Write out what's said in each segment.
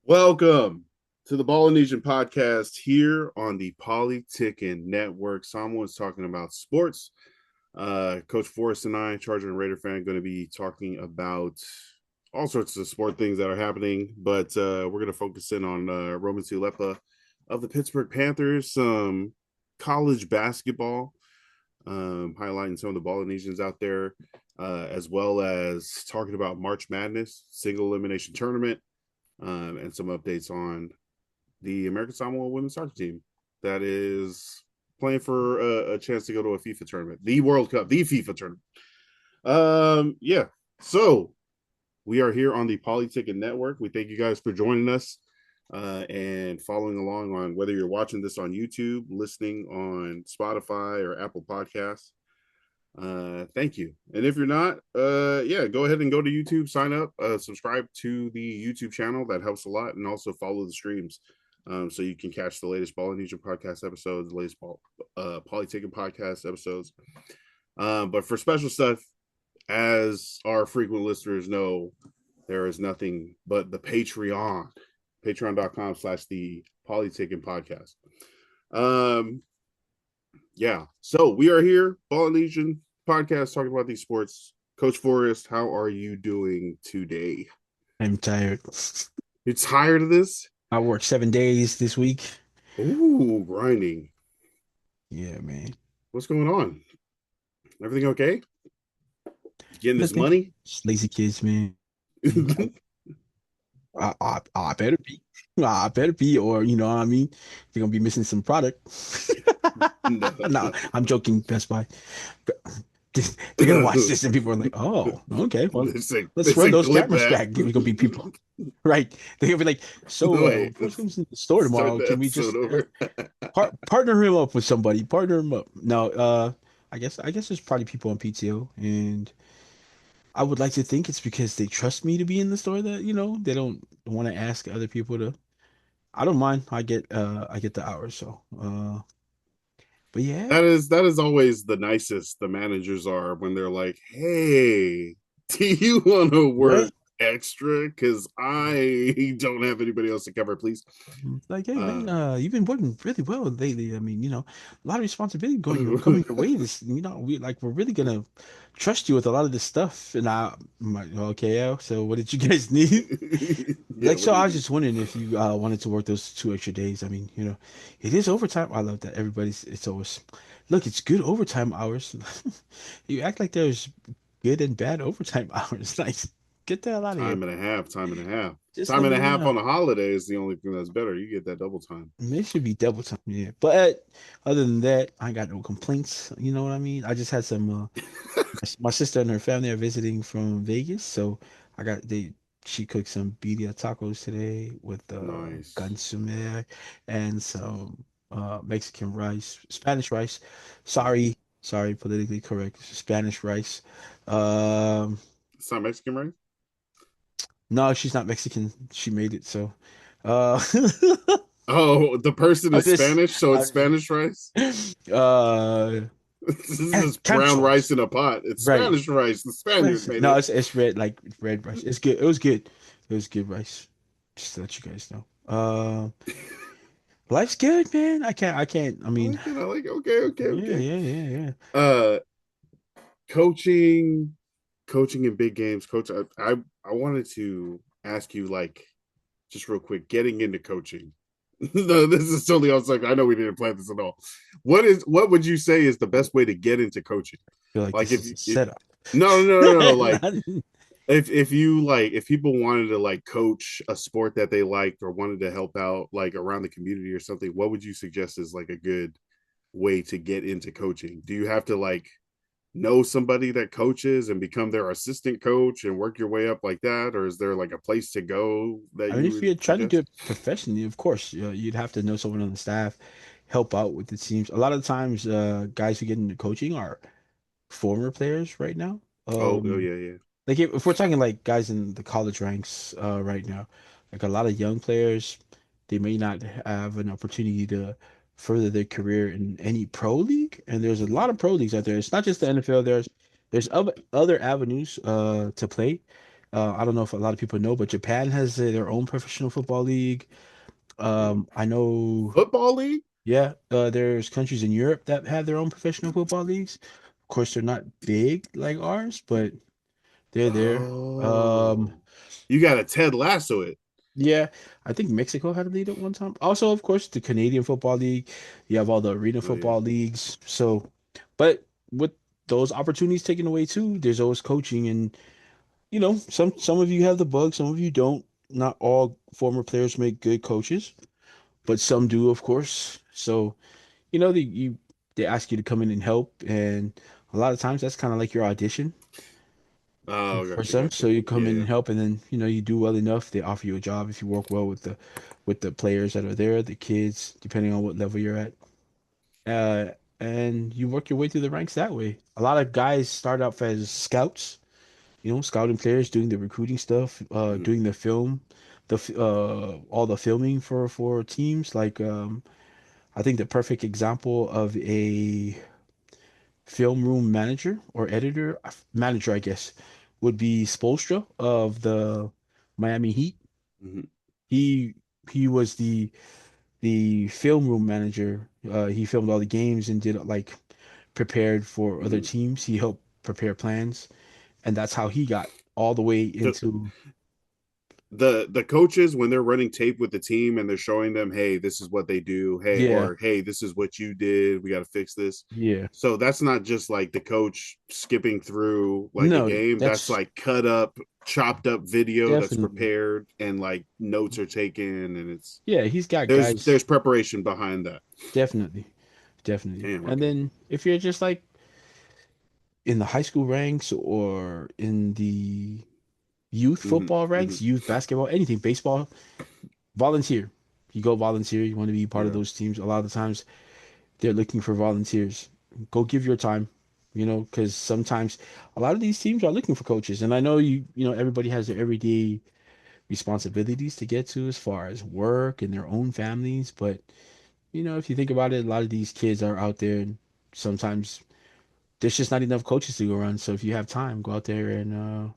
Welcome to the Ballinesian podcast here on the Polytickin network. Someone's talking about sports. Coach Forrest and I, Charger and Raider fan, going to be talking about all sorts of sport things that are happening, but we're going to focus in on Roman Siulepa of the Pittsburgh Panthers, some college basketball, highlighting some of the Ballinesians out there, as well as talking about March Madness, single elimination tournament, and some updates on the American Samoa women's soccer team that is playing for a chance to go to a FIFA tournament, the World Cup, the FIFA tournament. Yeah. So we are here on the Polytickin network. We thank you guys for joining us and following along on whether you're watching this on YouTube, listening on Spotify or Apple Podcasts. Thank you. And if you're not, yeah, go ahead and go to YouTube, sign up, subscribe to the YouTube channel. That helps a lot. And also follow the streams. So you can catch the latest Ballinesian podcast episodes, the latest Polytickin podcast episodes. But for special stuff, as our frequent listeners know, there is nothing but the Patreon, patreon.com/ the Polytickin podcast. Yeah, so we are here, Ballinesian podcast, talking about these sports. Coach Forrest, how are you doing today? I'm tired. You tired of this? I worked 7 days this week. Ooh, grinding. Yeah, man. What's going on? Everything okay? Getting this Nothing. money? Just lazy kids, man. I better be. I better be, or you know what I mean? They're gonna be missing some product. No. No, I'm joking, Best Buy. They're gonna watch this and people are like, oh, okay, well, They let's run say those clip cameras that. back. There's gonna be people. Right. They're gonna be like, so Wait, first let's comes in the store start tomorrow. the Can we episode just over. partner him up with somebody? Partner him up. No, I guess there's probably people on PTO, and I would like to think it's because they trust me to be in the store that, they don't want to ask other people to. I don't mind. I get the hours, so but yeah. That is always the nicest the managers are when they're like, "Hey, do you want to Right. work extra? Because I don't have anybody else to cover, please." It's like, hey man, Uh, you've been working really well lately. I mean, a lot of responsibility coming your way. We're really gonna trust you with a lot of this stuff. And I'm like, okay, yeah. So what did you guys need? yeah, Like, what so do I you was need? just wondering if you wanted to work those 2 extra days. I mean, it is overtime. I love that it's always, look, it's good overtime hours. You act like there's good and bad overtime hours. Like, get the hell out of here. Time and a half, time and a half, Just time let and a me half on know. a holiday is the only thing that's better. You get that double time. It should be double time, yeah. But other than that, I got no complaints. You know what I mean? I just had some. My sister and her family are visiting from Vegas, so I got they. She cooked some birria tacos today with Nice. consomme and some Mexican rice, Spanish rice. Sorry, sorry, politically correct. Spanish rice. Um, It's not Mexican, right? no, she's not Mexican. She made it, so uh, Oh, the person I is just, Spanish, so I it's Spanish rice. just, uh, This is just brown rice canchos. in a pot. It's Right. Spanish rice. The Spaniard made No, it. it's red, like red rice. It's good. It was good. It was good rice. Just to let you guys know. Life's good, man. I can't. I I mean, like it. I like it. Okay, okay, yeah, okay. yeah, yeah, yeah. Uh, coaching, coaching in big games. Coach, I wanted to ask you, like, just real quick, getting into coaching. No, this is totally. I was like, I know we didn't plan this at all. What would you say is the best way to get into coaching? I feel like Like, this if is a if setup. no, no, no, no, no, like Not- if you like if people wanted to like coach a sport that they liked or wanted to help out like around the community or something, what would you suggest is like a good way to get into coaching? Do you have to like know somebody that coaches and become their assistant coach and work your way up like that, or is there like a place to go that I mean, you if would you're trying to do suggest? it professionally, of course, you'd have to know someone on the staff, help out with the teams. A lot of times, guys who get into coaching are former players right now. Oh Um, yeah, yeah. Like if we're talking like guys in the college ranks right now, like a lot of young players, they may not have an opportunity to further their career in any pro league. And there's a lot of pro leagues out there. It's not just the NFL. There's other avenues to play. I don't know if a lot of people know, but Japan has their own professional football league. Mm. I know, Football league? yeah, there's countries in Europe that have their own professional football leagues. Of course, they're not big like ours, but they're there. Oh, you got to Ted Lasso it. Yeah, I think Mexico had a lead at one time. Also, of course, the Canadian Football League. You have all the arena Oh yeah. football leagues. So, but with those opportunities taken away too, there's always coaching, and some of you have the bug, some of you don't. Not all former players make good coaches, but some do, of course. So, they ask you to come in and help, and a lot of times that's kind of like your audition Oh, for gotcha, some. gotcha. So you come in Yeah. and help, and then you do well enough, they offer you a job if you work well with the players that are there, the kids, depending on what level you're at. Uh, and you work your way through the ranks that way. A lot of guys start off as scouts, scouting players, doing the recruiting stuff, Mhm, doing the film, all the filming for teams. Like I think the perfect example of a film room manager or editor, manager, I guess, would be Spoelstra of the Miami Heat. mhm, He he was the film room manager. He filmed all the games and did like prepared for other mhm. teams. He helped prepare plans, and that's how he got all the way So into. the coaches when they're running tape with the team and they're showing them, hey, this is what they do, hey, Yeah, or hey, this is what you did, we got to fix this. yeah. So that's not just like the coach skipping through like a No, game. That's that's like cut up, chopped up video that's definitely. prepared and like notes are taken and it's Yeah, he's got there's guys. preparation behind that. Definitely, definitely. Damn, And okay. then if you're just like in the high school ranks or in the youth Hmm, football hmm. ranks, youth basketball, anything, baseball, volunteer. You go volunteer, you want to be part of Yeah. those teams. A lot of the times they're looking for volunteers. Go give your time, because sometimes a lot of these teams are looking for coaches. And I know everybody has their everyday responsibilities to get to as far as work and their own families. But, if you think about it, a lot of these kids are out there and sometimes there's just not enough coaches to go around. So if you have time, go out there and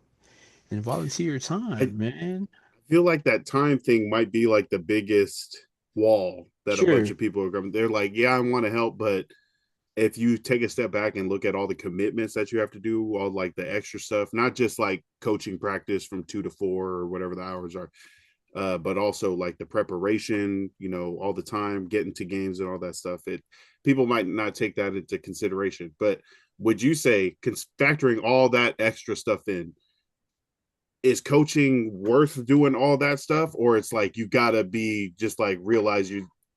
volunteer your I time, man. feel like that time thing might be like the biggest wall that a bunch Sure. of people are coming. They're like, yeah, I want to help, but if you take a step back and look at all the commitments that you have to do, all like the extra stuff, not just like coaching practice from 2 to 4 or whatever the hours are, but also like the preparation, all the time, getting to games and all that stuff. People might not take that into consideration, but would you say factoring all that extra stuff in, is coaching worth doing all that stuff, or it's like you gotta be just like realize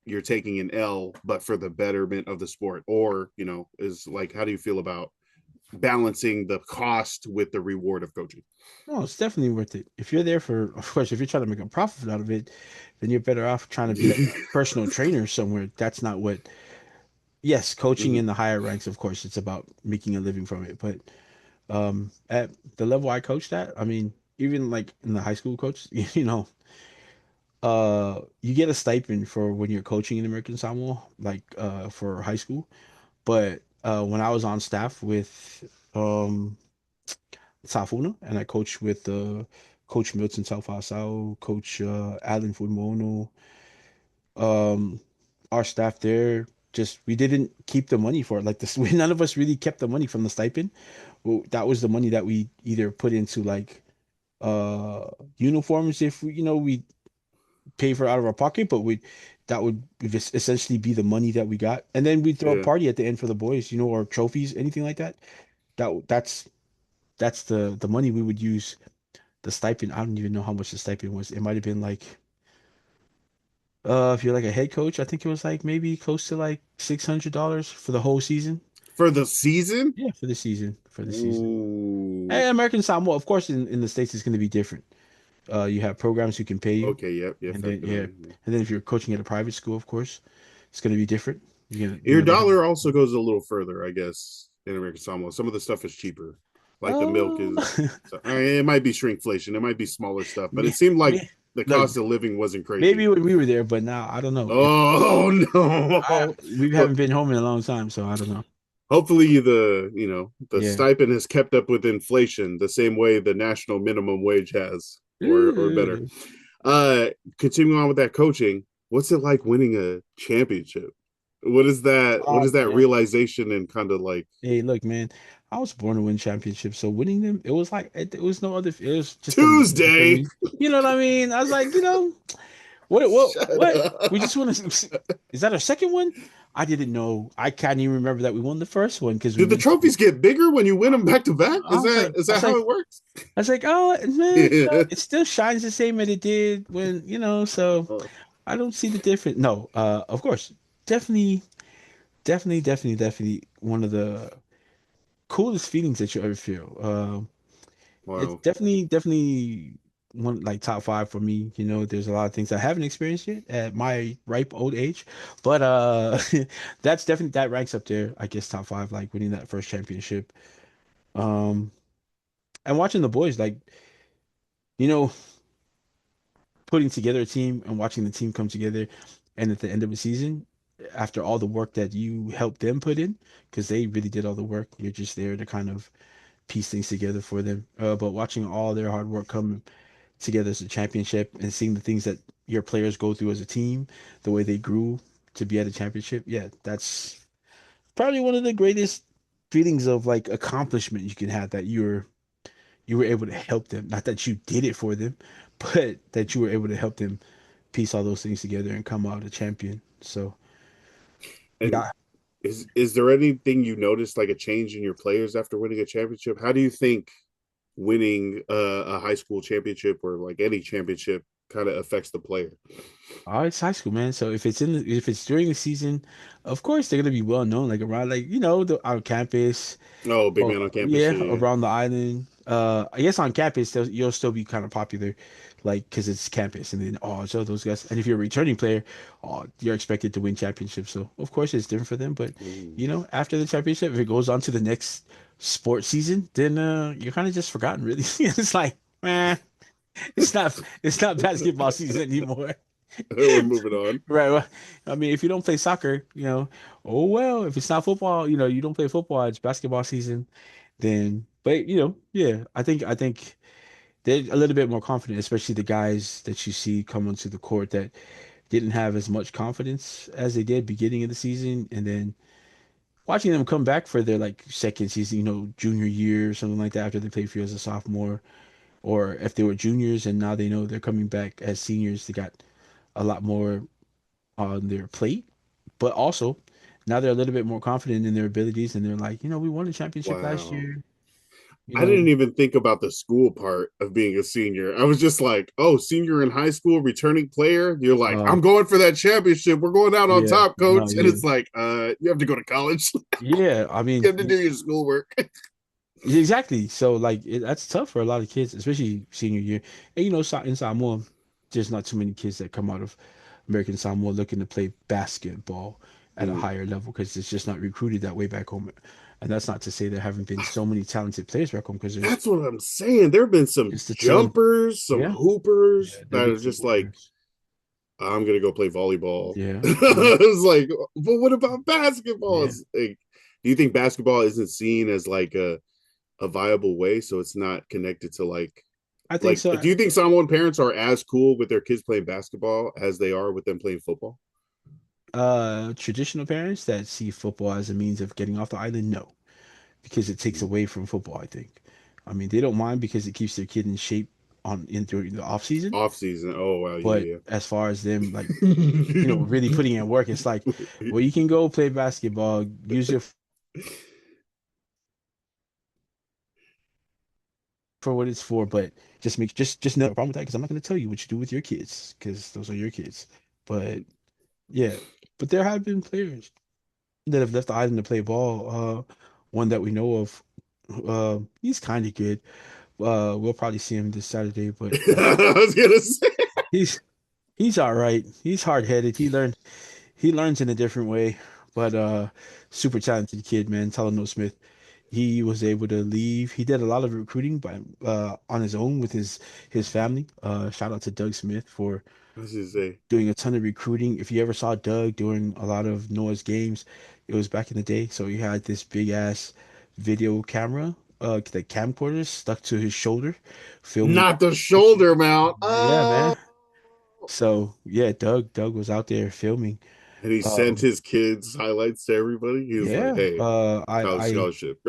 you're taking an L but for the betterment of the sport, or is like how do you feel about balancing the cost with the reward of coaching? No, it's definitely worth it. If you're there for, of course, if you're trying to make a profit out of it, then you're better off trying to be like a personal trainer somewhere. That's not what, yes, coaching Mhm. in the higher ranks, of course, it's about making a living from it. But at the level I coached at, I mean, even like in the high school coach, you get a stipend for when you're coaching in American Samoa, like for high school. But when I was on staff with um Safuna, and I coached with Coach Milton Taufasao, Coach Alan Fumono. Um, our staff there just we didn't keep the money for it. Like this, none of us really kept the money from the stipend. Well, that was the money that we either put into like uh uniforms if we pay for it out of our pocket, but we that would essentially be the money that we got, and then we'd throw a Yeah, party at the end for the boys, or trophies, anything like that. That's the money we would use. The stipend, I don't even know how much the stipend was. It might have been like, if you're like a head coach, I think it was like maybe close to like $600 for the whole season. for the season. Yeah, for the season, for the season. Ooh, And American Samoa, of course, in the States, it's going to be different. You have programs who can pay you, okay, yep, yeah, and then yeah, definitely. Yeah. and then if you're coaching at a private school, of course, it's going to be different. Your They have. dollar also goes a little further, I guess, in American Samoa. Some of the stuff is cheaper, like the milk Oh, is. So, I mean, it might be shrinkflation, it might be smaller stuff, but it me, seemed like me, the look, cost of living wasn't crazy. maybe when we were there, but now I don't know. If Oh no! we Look, haven't been home in a long time, so I don't know. hopefully the Yeah. stipend has kept up with inflation the same way the national minimum wage has, or better. Ooh. Uh, Continuing on with that coaching, what's it like winning a championship? What is that? What Oh is that man. realization and kind of like Hey, look, man. I was born to win championships, so winning them, it was like it was no other. It was just a no for Tuesday? me. You know what I mean? I was like, Shut what? We up. just want to. Is that our second one? I didn't know. I can't even remember that we won the first one because we Did the went. trophies get bigger when you win them back to back? I was like, Is I that was how like, it works? I was like, oh man, it still shines the same as it did when So I don't see the difference. No, of course, definitely, definitely one of the coolest feelings that you ever feel. It's Wow. definitely one like top five for me. There's a lot of things I haven't experienced yet at my ripe old age, but that's definitely that ranks up there. I guess top five, like winning that first championship. Um, and watching the boys, like you know, putting together a team and watching the team come together, and at the end of the season, after all the work that you helped them put in, because they really did all the work, you're just there to kind of piece things together for them. But watching all their hard work come together as a championship and seeing the things that your players go through as a team, the way they grew to be at a championship, yeah, that's probably one of the greatest feelings of like accomplishment you can have, that you were able to help them. Not that you did it for them, but that you were able to help them piece all those things together and come out a champion. So And yeah, is there anything you noticed like a change in your players after winning a championship? How do you think winning a high school championship or like any championship kind of affects the player? oh, it's high school, man. So if it's during the season, of course they're gonna be well known, like around like the our campus. Oh, big Oh, man on campus. yeah, Yeah, yeah. around the island. I guess on campus you'll still be kind of popular, like because it's campus, and then so those guys. And if you're a returning player, you're expected to win championships. So of course it's different for them. But Ooh. after the championship, if it goes on to the next sports season, then you're kind of just forgotten, really. It's like, man, it's not basketball season anymore. We're moving on. Right. Well, I mean, if you don't play soccer, oh well. If it's not football, you don't play football. It's basketball season. Then, but yeah. I think they're a little bit more confident, especially the guys that you see come onto the court that didn't have as much confidence as they did beginning of the season, and then watching them come back for their like second season, junior year or something like that after they played for you as a sophomore, or if they were juniors and now they know they're coming back as seniors, they got a lot more on their plate, but also now they're a little bit more confident in their abilities, and they're like, we won a championship last Wow. year. You I didn't know, even think about the school part of being a senior. I was just like, oh, senior in high school, returning player. You're like, uh, I'm going for that championship. We're going out on yeah, top, no, coach. And yeah, it's like, you have to go to college. yeah. I You mean, have to do your schoolwork. exactly. So like, that's tough for a lot of kids, especially senior year. And in Samoa, there's not too many kids that come out of American Samoa looking to play basketball at a Mm. higher level because it's just not recruited that way back home. And that's not to say there haven't been so many talented players back home, because there's That's what I'm saying. There have been some just a ton. jumpers, some Yeah. hoopers Yeah, there've that been are some just like, hoopers. I'm gonna go play volleyball. Yeah. Yeah. It was like, but what about basketball? Yeah. It's like, do you think basketball isn't seen as like a viable way, so it's not connected to I think like so. do you think Samoan parents are as cool with their kids playing basketball as they are with them playing football? Traditional parents that see football as a means of getting off the island, no, because it takes away from football, I think. I mean, they don't mind because it keeps their kid in shape during the off season. Off season. Oh wow, But yeah, as far as them like, yeah. really putting in work, it's like, well, you can go play basketball, use it for what it's for, but just know problem with that, because I'm not going to tell you what you do with your kids, because those are your kids. But yeah, but there have been players that have left the island to play ball. One that we know of, he's kind of good. We'll probably see him this Saturday, but I was gonna say. he's he's all right. He's hard headed. He learns in a different way, but super talented kid, man. Talanoa Smith. he was able to leave. He did a lot of recruiting by on his own with his family. Shout out to Doug Smith for I was gonna say, doing a ton of recruiting. If you ever saw Doug doing a lot of Noah's games, it was back in the day. So he had this big ass video camera, the camcorder stuck to his shoulder, filming. not the shoulder mount. Yeah, Oh, man. So yeah, Doug was out there filming. and he sent Um, his kids highlights to everybody. He was like, yeah. "Hey, college I scholarship."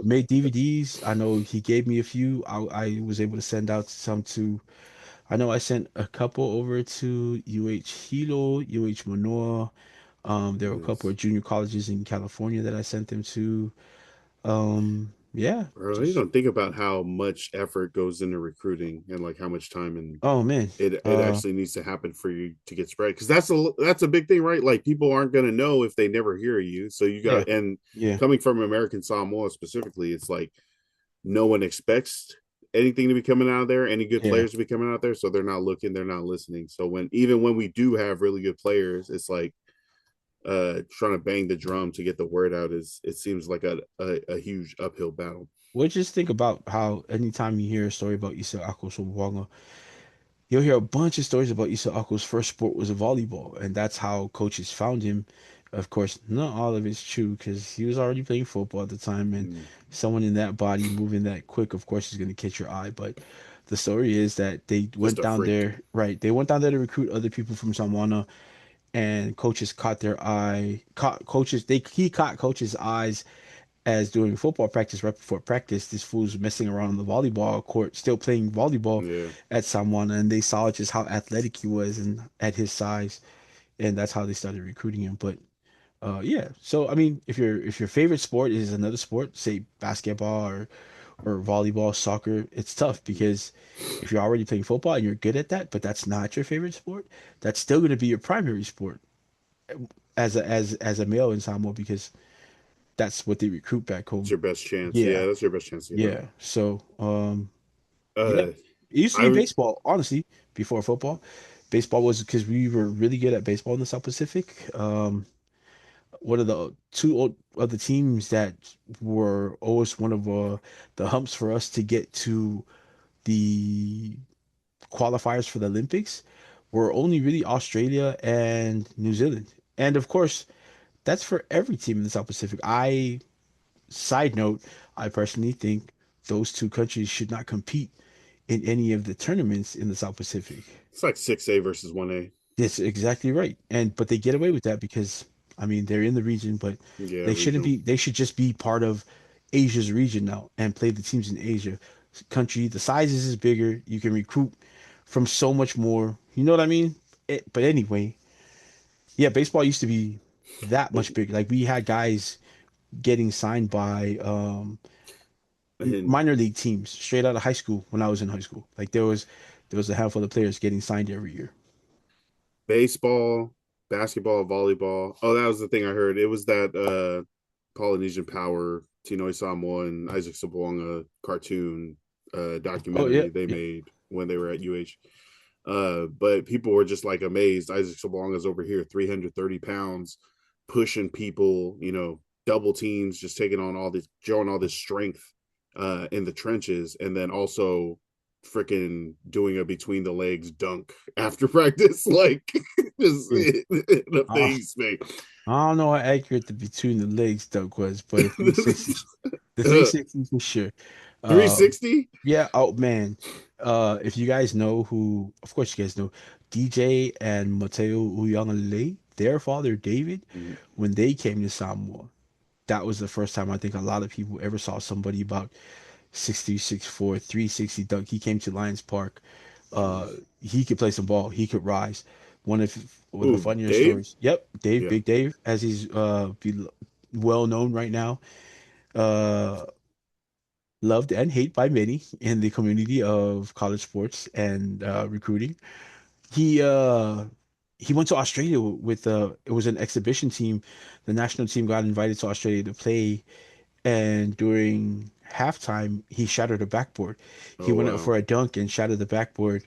made DVDs. I know he gave me a few. I was able to send out some to. I know I sent a couple over to UH Hilo, UH Manoa. There were a couple Nice. of junior colleges in California that I sent them to. Yeah, Bro, you just don't think about how much effort goes into recruiting and like how much time and oh man. it actually needs to happen for you to get spread because that's a big thing, right? Like people aren't going to know if they never hear you, so you Yeah, got and yeah, coming from American Samoa specifically, it's like no one expects anything to be coming out of there, any good yeah. players to be coming out there, so they're not looking, they're not listening. So when even when we do have really good players, it's like trying to bang the drum to get the word out is it seems like a huge uphill battle. Well, just think about how anytime you hear a story about Isa Ako you'll hear a bunch of stories about Issa Ako's first sport was volleyball, and that's how coaches found him. Of course, not all of it's true because he was already playing football at the time, and Mm, someone in that body moving that quick, of course, is going to catch your eye. But the story is that they just went a down freak. there, right? They went down there to recruit other people from Samoana, and coaches caught their eye. Caught coaches. He caught coaches' eyes as during football practice, right before practice, this fool's messing around on the volleyball court, still playing volleyball Yeah, at someone, and they saw just how athletic he was and at his size, and that's how they started recruiting him. But yeah, so I mean, if your favorite sport is another sport, say basketball or volleyball, soccer, it's tough because if you're already playing football and you're good at that, but that's not your favorite sport, that's still going to be your primary sport as a male in Samoa because that's what they recruit back it's home. your best chance. Yeah. Yeah, that's your best chance to get out. Yeah. So, yeah, Uh, it used to be I baseball, honestly, before football. Baseball was because we were really good at baseball in the South Pacific. One of the other teams that were always one of the humps for us to get to the qualifiers for the Olympics were only really Australia and New Zealand. And of course, that's for every team in the South Pacific. Side note, I personally think those two countries should not compete in any of the tournaments in the South Pacific. it's like 6A versus 1A. That's exactly right. And but they get away with that because I mean they're in the region, but Yeah, they shouldn't regional. be they should just be part of Asia's region now and play the teams in Asia. Country, the sizes is bigger. You can recruit from so much more. You know what I mean? But anyway, yeah, baseball used to be that much bigger. Like we had guys getting signed by And minor league teams straight out of high school when I was in high school. Like there was a handful of players getting signed every year. baseball, basketball, volleyball. Oh, that was the thing I heard. It was that Polynesian Power, Tino Samoa and Isaac Sabonga cartoon Oh yeah, documentary they yeah. made when they were at UH. But people were just like amazed. Isaac Sabonga's over here, 330 pounds, pushing people, double teams, just taking on all this, showing all this strength in the trenches, and then also freaking doing a between the legs dunk after practice, like just Yeah. in the I, face, man. I don't know how accurate the between the legs dunk was, but the 360 for sure. Um, 360. yeah. Oh man. If you guys know who, of course you guys know, DJ and Mateo Uyangalele, their father David, when they came to Samoa, that was the first time I think a lot of people ever saw somebody about 6'3", 6'4", 360 dunk. He came to Lions Park. Jeez. He could play some ball. He could rise. One of the Ooh, funnier Dave. stories. Yep, Dave, Yeah. Big Dave, as he's well known right now. Uh, Loved and hated by many in the community of college sports and recruiting. He uh he went to Australia with it was an exhibition team. The national team got invited to Australia to play, and during halftime he shattered a backboard. He Oh went up wow. for a dunk and shattered the backboard.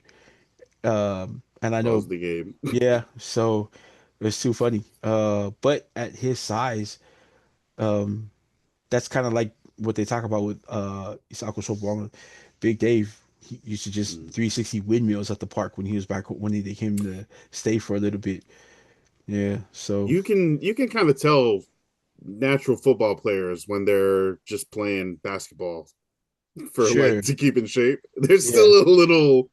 And I Pause know, the game. yeah, so it was too funny. But at his size, um, that's kind of like what they talk about with Isako Sobonga, Big Dave, he used to just Mm. 360 windmills at the park when he was back when they came to stay for a little bit. Yeah, so You can kind of tell natural football players when they're just playing basketball for like sure. to keep in shape. There's still Yeah. a little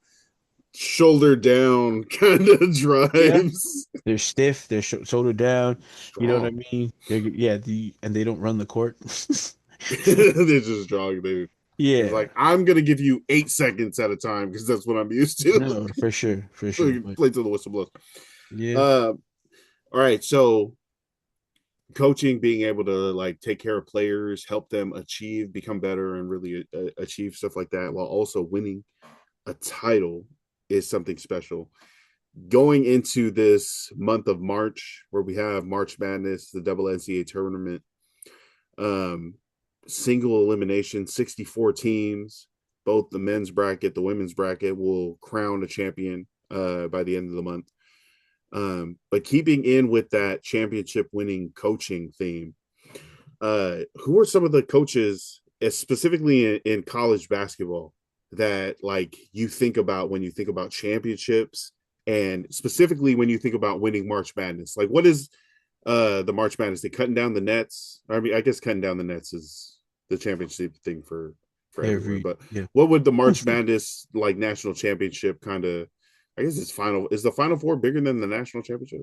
shoulder down kind of Yeah. drives. They're stiff, they're shoulder down, you know what I Strong. mean? They're yeah, and they don't run the court. They're just strong, dude. It's Yeah. like I'm gonna give you 8 seconds at a time because that's what I'm used to. No, for sure, for So sure. you But play till the whistle blows. yeah, Uh, all right. So coaching, being able to like take care of players, help them achieve, become better, and really achieve stuff like that, while also winning a title is something special. Going into this month of March, where we have March Madness, the double NCAA tournament, um, single elimination, 64 teams, both the men's bracket, the women's bracket will crown a champion by the end of the month. But keeping in with that championship winning coaching theme, who are some of the coaches, specifically in college basketball, that like you think about when you think about championships, and specifically when you think about winning March Madness? Like, what is the March Madness? They cutting down the nets. I mean, I guess cutting down the nets is the championship thing for everywhere. every But yeah. what would the March Madness like national championship kind of? I guess it's final. Is the Final Four bigger than the national championship?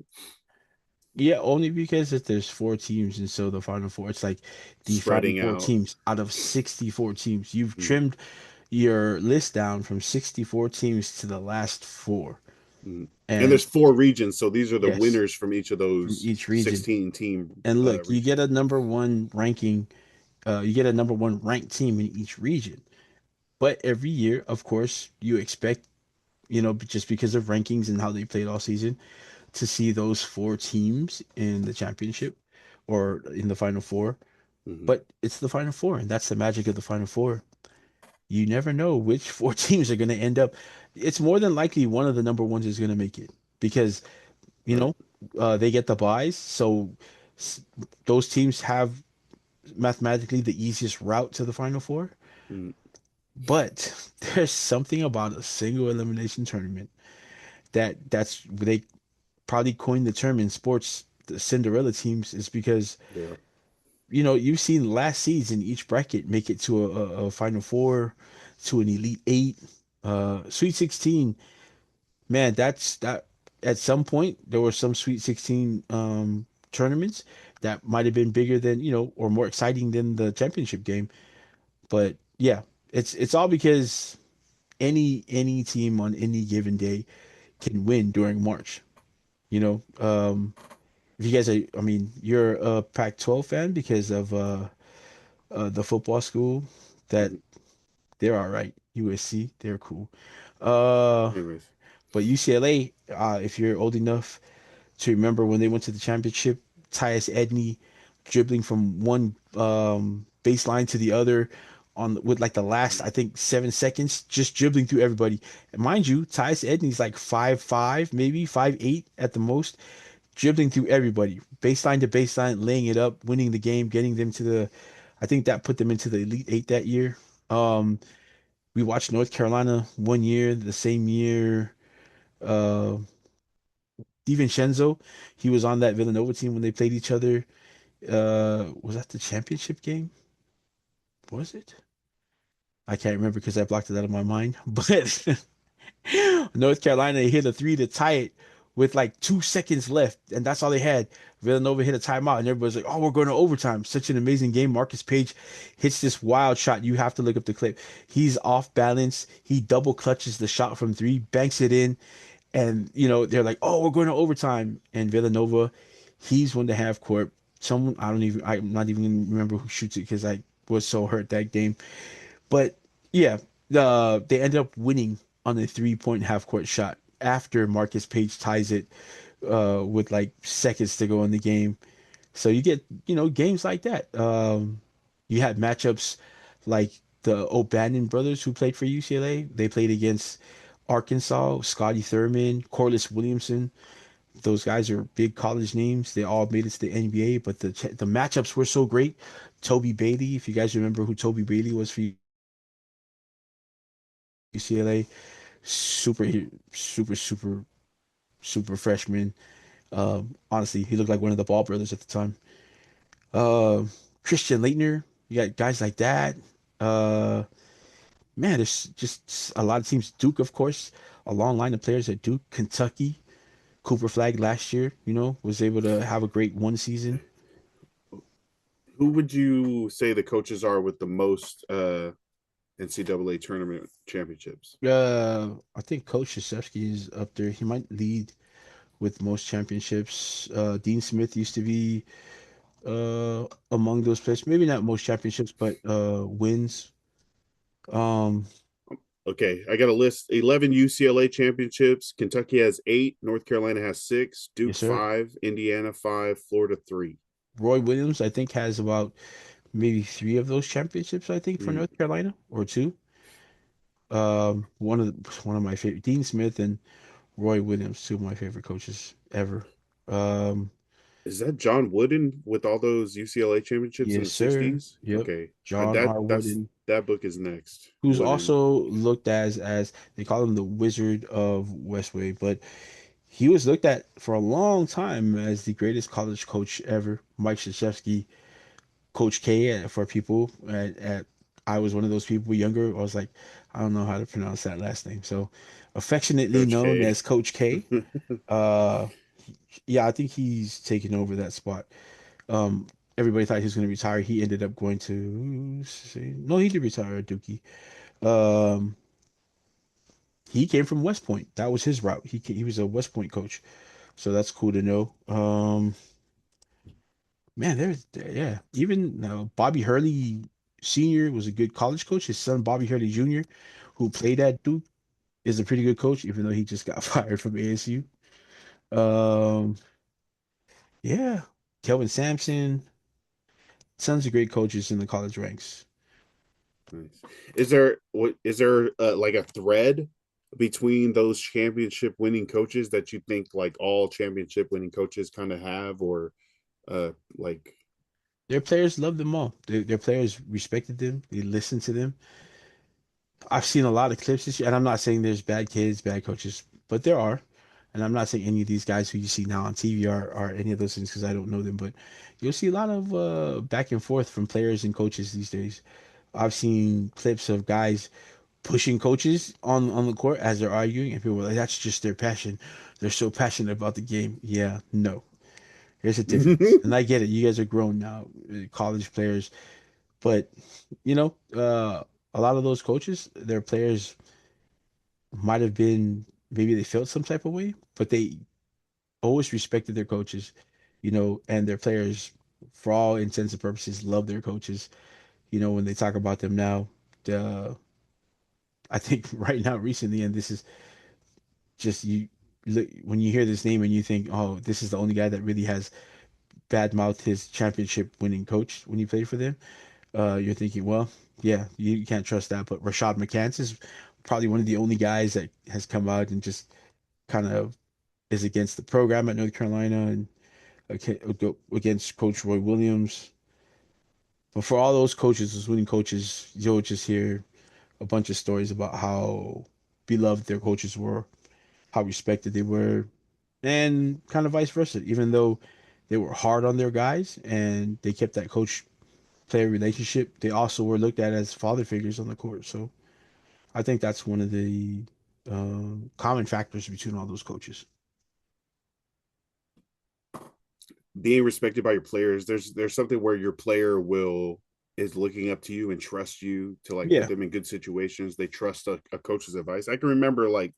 Yeah, only because if there's four teams, and so the final four, it's like the final Spreading four out. teams out of 64 teams. You've Mm, trimmed your list down from 64 teams to the last four. mm. And And there's 4 regions, so these are the yes, winners from each of from those each region. 16 team And look, you get regions. a number one ranking, you get a number one ranked team in each region. But every year, of course, you expect, just because of rankings and how they played all season, to see those four teams in the championship or in the final four. Mm-hmm. But it's the final four, and that's the magic of the final four. You never know which four teams are going to end up. It's more than likely one of the number ones is going to make it because, you Right. know, they get the buys. So s- those teams have mathematically the easiest route to the final four. Mm-hmm. But there's something about a single elimination tournament that's they probably coined the term in sports, the Cinderella teams, is because Yeah. you've seen last season each bracket make it to a Final Four, to an Elite Eight, Sweet 16. Man, that at some point there were some Sweet 16 tournaments that might have been bigger than, or more exciting than the championship game. But yeah, it's all because any team on any given day can win during March. You know, if you guys are, I mean, you're a Pac-12 fan because of the football school that Mm-hmm. they're all right. USC, they're cool. Uh, Anyways. but UCLA, if you're old enough to remember when they went to the championship, Tyus Edney dribbling from one baseline to the other on with like the last, I think, 7 seconds, just dribbling through everybody. And mind you, Tyus Edney's like 5'5", maybe 5'8" at the most, dribbling through everybody, baseline to baseline, laying it up, winning the game, getting them to the. I think that put them into the Elite Eight that year. Um, we watched North Carolina one year, the same year. Uh, DiVincenzo, he was on that Villanova team when they played each other. Was that the championship game? Was it? I can't remember because I blocked it out of my mind. But North Carolina hit a three to tie it with like 2 seconds left, and that's all they had. Villanova hit a timeout, and everybody's like, "Oh, we're going to overtime." Such an amazing game. Marcus Page hits this wild shot. You have to look up the clip. He's off balance. He double clutches the shot from three, banks it in, and they're like, "Oh, we're going to overtime." And Villanova, he's one to have court. Someone I'm not even gonna remember who shoots it because I was so hurt that game. But yeah, they ended up winning on a 3-point half court shot after Marcus Page ties it with like seconds to go in the game. So you get, games like that. You had matchups like the O'Bannon brothers who played for UCLA. They played against Arkansas, Scotty Thurman, Corliss Williamson. those guys are big college names. They all made it to the NBA, but the matchups were so great. Toby Bailey, if you guys remember who Toby Bailey was for UCLA, super, super, super freshman. Honestly, he looked like one of the Ball brothers at the time. Uh, Christian Laettner, you got guys like that. Uh, Man, there's just a lot of teams. Duke, of course, a long line of players at Duke, Kentucky. Cooper Flag last year, was able to have a great one season. Who would you say the coaches are with the most NCAA tournament championships? I think Coach Krzyzewski is up there. He might lead with most championships. Dean Smith used to be among those players. Maybe not most championships, but wins. Um, Okay, I got a list: 11 UCLA championships. Kentucky has 8. North Carolina has 6. Duke yes, sir. 5. Indiana 5. Florida 3. Roy Williams, I think, has about maybe three of those championships. I think for Hmm. North Carolina or two. One of my favorite, Dean Smith and Roy Williams, two of my favorite coaches ever. Um, Is that John Wooden with all those UCLA championships in yes, the sir. 60s? Yep. Okay, John R. Wooden, that book is next. who's Wooden. also looked as they call him the Wizard of Westway, but he was looked at for a long time as the greatest college coach ever. Mike Krzyzewski, Coach K for people I was one of those people younger. I was like, I don't know how to pronounce that last name. So affectionately Coach known K. as Coach K. Uh yeah, I think he's taken over that spot. Um, Everybody thought he was going to retire. He ended up going to no, he did retire at Dookie. Um, he came from West Point. That was his route. He was a West Point coach, so that's cool to know. Man, yeah. Even Bobby Hurley Senior was a good college coach. His son Bobby Hurley Jr., who played at Duke, is a pretty good coach, even though he just got fired from ASU. Um, yeah, Kelvin Sampson, tons of great coaches in the college ranks. Nice. Is there like a thread between those championship winning coaches that you think like all championship winning coaches kind of have, or like Their players loved them all. Their players respected them. They listened to them. I've seen a lot of clips this year, and I'm not saying there's bad kids, bad coaches, but there are. And I'm not saying any of these guys who you see now on TV are any of those things because I don't know them, but you'll see a lot of back and forth from players and coaches these days. I've seen clips of guys pushing coaches on the court as they're arguing, and people are like, that's just their passion. They're so passionate about the game. Yeah, no. There's a difference. And I get it. You guys are grown now, college players. But, you know, uh, a lot of those coaches, their players might have been, maybe they felt some type of way, but they always respected their coaches, and their players, for all intents and purposes, love their coaches. When they talk about them now, the I think right now, recently, and this is just you look when you hear this name and you think, oh, this is the only guy that really has badmouthed his championship winning coach when he played for them. You're thinking, well, yeah, you can't trust that. But Rashad McCants is probably one of the only guys that has come out and just kind of is against the program at North Carolina and against Coach Roy Williams. But for all those coaches, those winning coaches, you'll just hear a bunch of stories about how beloved their coaches were, how respected they were, and kind of vice versa. Even though they were hard on their guys and they kept that coach player relationship, they also were looked at as father figures on the court. So I think that's one of the common factors between all those coaches. being respected by your players, there's something where your player will is looking up to you and trust you to like put Yeah, them in good situations. They trust a coach's advice. I can remember like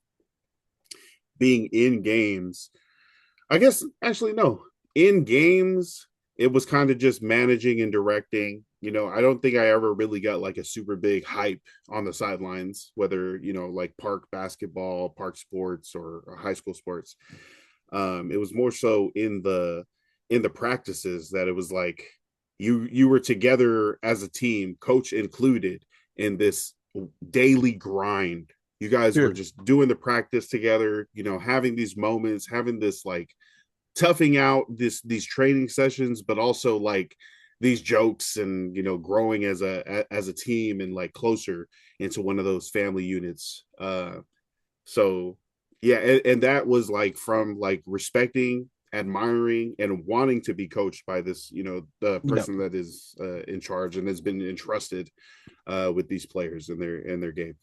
being in games. I guess actually no, in games it was kind of just managing and directing. I don't think I ever really got like a super big hype on the sidelines, whether like park basketball, park sports, or high school sports. It was more so in the practices that it was like you were together as a team, coach included, in this daily grind You guys were Sure. just doing the practice together, having these moments, having this like toughing out these training sessions, but also like these jokes and growing as a team and like closer into one of those family units. So yeah, and that was like from like respecting, admiring, and wanting to be coached by this, the Yep. person that is in charge and has been entrusted with these players in their game.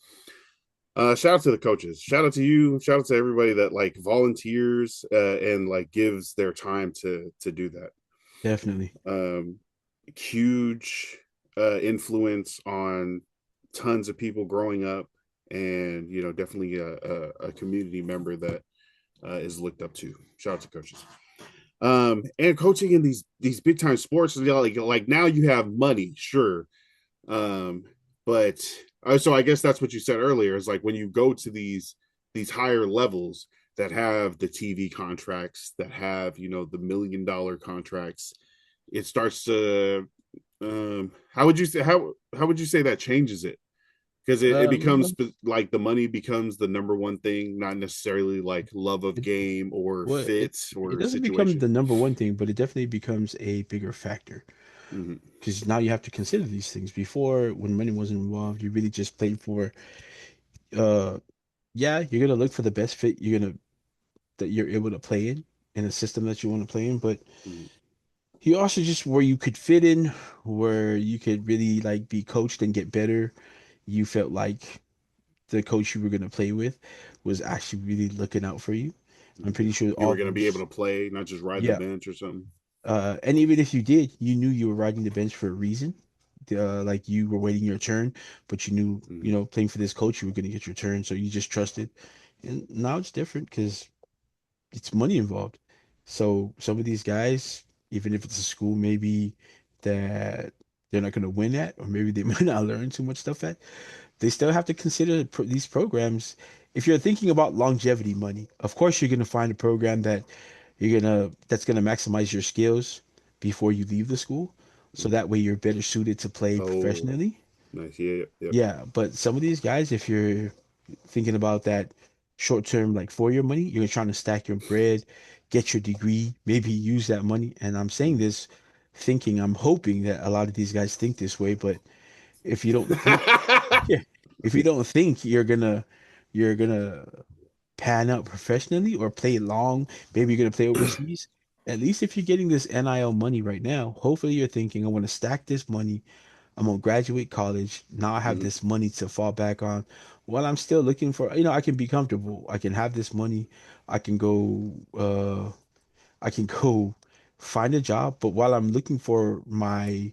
Shout out to the coaches. Shout out to you. Shout out to everybody that like volunteers and like gives their time to do that. Definitely. Um, Huge influence on tons of people growing up, and definitely a community member that is looked up to. Shout out to coaches. And coaching in these big time sports, like now you have money, sure, um, but so I guess that's what you said earlier is like when you go to these higher levels that have the TV contracts, that have the $1 million contracts, it starts to how would you say that changes it? Because it becomes Um, like the money becomes the number one thing, not necessarily like love of it, game or well, fit it or doesn't become situation. the number one thing, but it definitely becomes a bigger factor Mm-hmm. because now you have to consider these things. Before, when money wasn't involved, you really just played for. Uh, yeah, you're gonna look for the best fit. You're gonna that you're able to play in a system that you want to play in, but Mm-hmm. you also just where you could fit in, where you could really like be coached and get better. You felt like the coach you were going to play with was actually really looking out for you. I'm Mm-hmm. pretty sure You all were going to be able those, to play, not just ride the yeah. bench or something. And even if you did, you knew you were riding the bench for a reason. Like you were waiting your turn, but you knew, Mm-hmm. playing for this coach, you were going to get your turn. So you just trusted. And now it's different because it's money involved. So some of these guys, even if it's a school maybe that they're not going to win at, or maybe they might not learn too much stuff at, they still have to consider these programs. If you're thinking about longevity money, of course you're going to find a program that's going to maximize your skills before you leave the school, so Mm-hmm. that way you're better suited to play Oh, professionally. nice. Yeah, yep. Yeah, but some of these guys, if you're thinking about that short term, like 4 year money, you're trying to stack your bread, get your degree, maybe use that money. And I'm saying this thinking, I'm hoping that a lot of these guys think this way, but if you don't think, yeah, if you don't think you're gonna pan out professionally or play long, maybe you're gonna play overseas. At least if you're getting this NIL money right now, hopefully you're thinking, I want to stack this money. I'm gonna graduate college. Now I have Mhm. this money to fall back on. While I'm still looking for, I can be comfortable. I can have this money. I can go. I can go find a job. But while I'm looking for my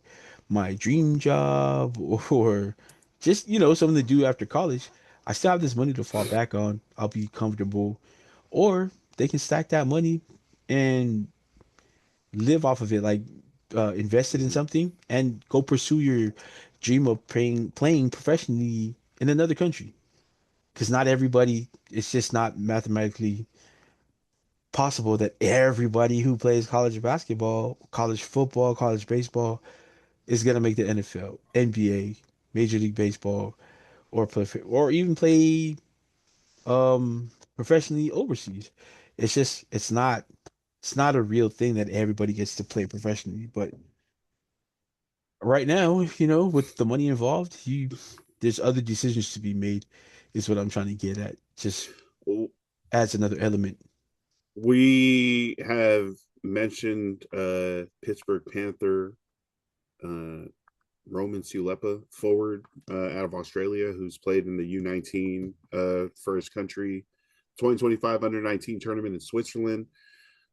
dream job or just something to do after college, I still have this money to fall back on. I'll be comfortable, or they can stack that money and live off of it, like invest it in Mhm. something and go pursue your dream of playing professionally in another country. Because not everybody, it's just not mathematically possible that everybody who plays college basketball, college football, college baseball is gonna make the NFL, NBA, Major League Baseball, or or even play professionally overseas. It's not a real thing that everybody gets to play professionally. But right now, with the money involved, there's other decisions to be made, is what I'm trying to get at. Just adds another element. We have mentioned Pittsburgh Panther uh, Roman Siulepa, forward out of Australia, who's played in the U19 for his country, 2025 under 19 tournament in Switzerland.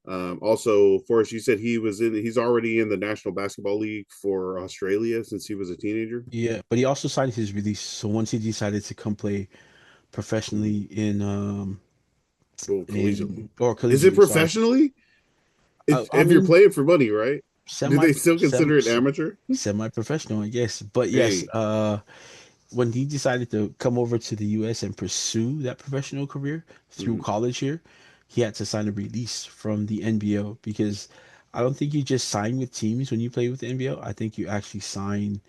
Also, Forrest, you said he's already in the National Basketball League for Australia since he was a teenager. Yeah, but he also signed his release. So once he decided to come play Mm-hmm. professionally Well, collegiately. in or Is it collegiately, sorry. professionally? I If you're mean, playing for money, right? Do semi they still consider it amateur? semi-professional, I guess. But yes, Hey. when he decided to come over to the US and pursue that professional career through Mm-hmm. college here, he had to sign a release from the NBL because I don't think you just sign with teams when you play with the NBL. I think you actually sign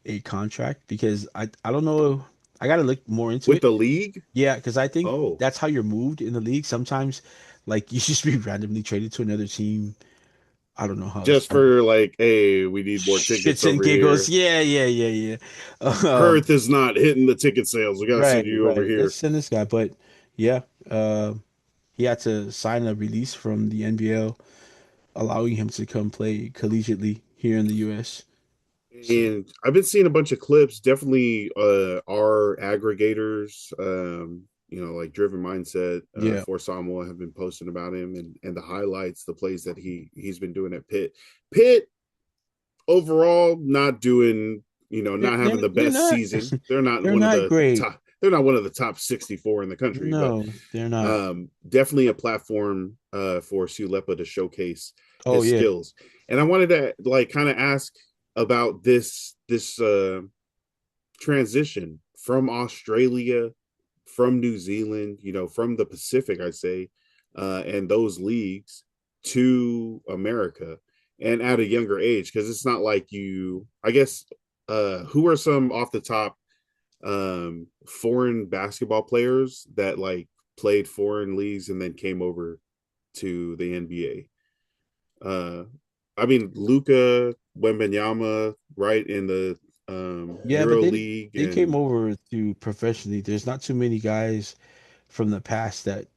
a contract because I don't know. I gotta look more into with it. the league. Yeah, because I think Oh, that's how you're moved in the league. Sometimes, like you just be randomly traded to another team. I don't know how else. just for like, hey, we need more tickets Shits and over giggles. here. Yeah, yeah, yeah, yeah. Hearth is not hitting the ticket sales. We got to Right, send you over right. Let's here. send this guy. But yeah, he had to sign a release from the NBL, allowing him to come play collegiately here in the U.S. So And I've been seeing a bunch of clips. Definitely, our aggregators, like Driven Mindset, yeah, for Samuel have been posting about him and the highlights, the plays that he's been doing at Pitt. Pitt overall not doing, they're not having they're the they're best not season. They're not they're one of not the great. top. They're not one of the top 64 in the country, but No, they're not. definitely a platform for Siulepa to showcase Oh his yeah, skills. And I wanted to like kind of ask about this transition from Australia, from New Zealand, from the Pacific, I'd say, and those leagues to America, and at a younger age, because it's not like you. I guess who are some off the top foreign basketball players that like played foreign leagues and then came over to the NBA? I mean, Luca Wembanyama, right in the yeah. But Euro they League, they came and over to professionally. There's not too many guys from the past that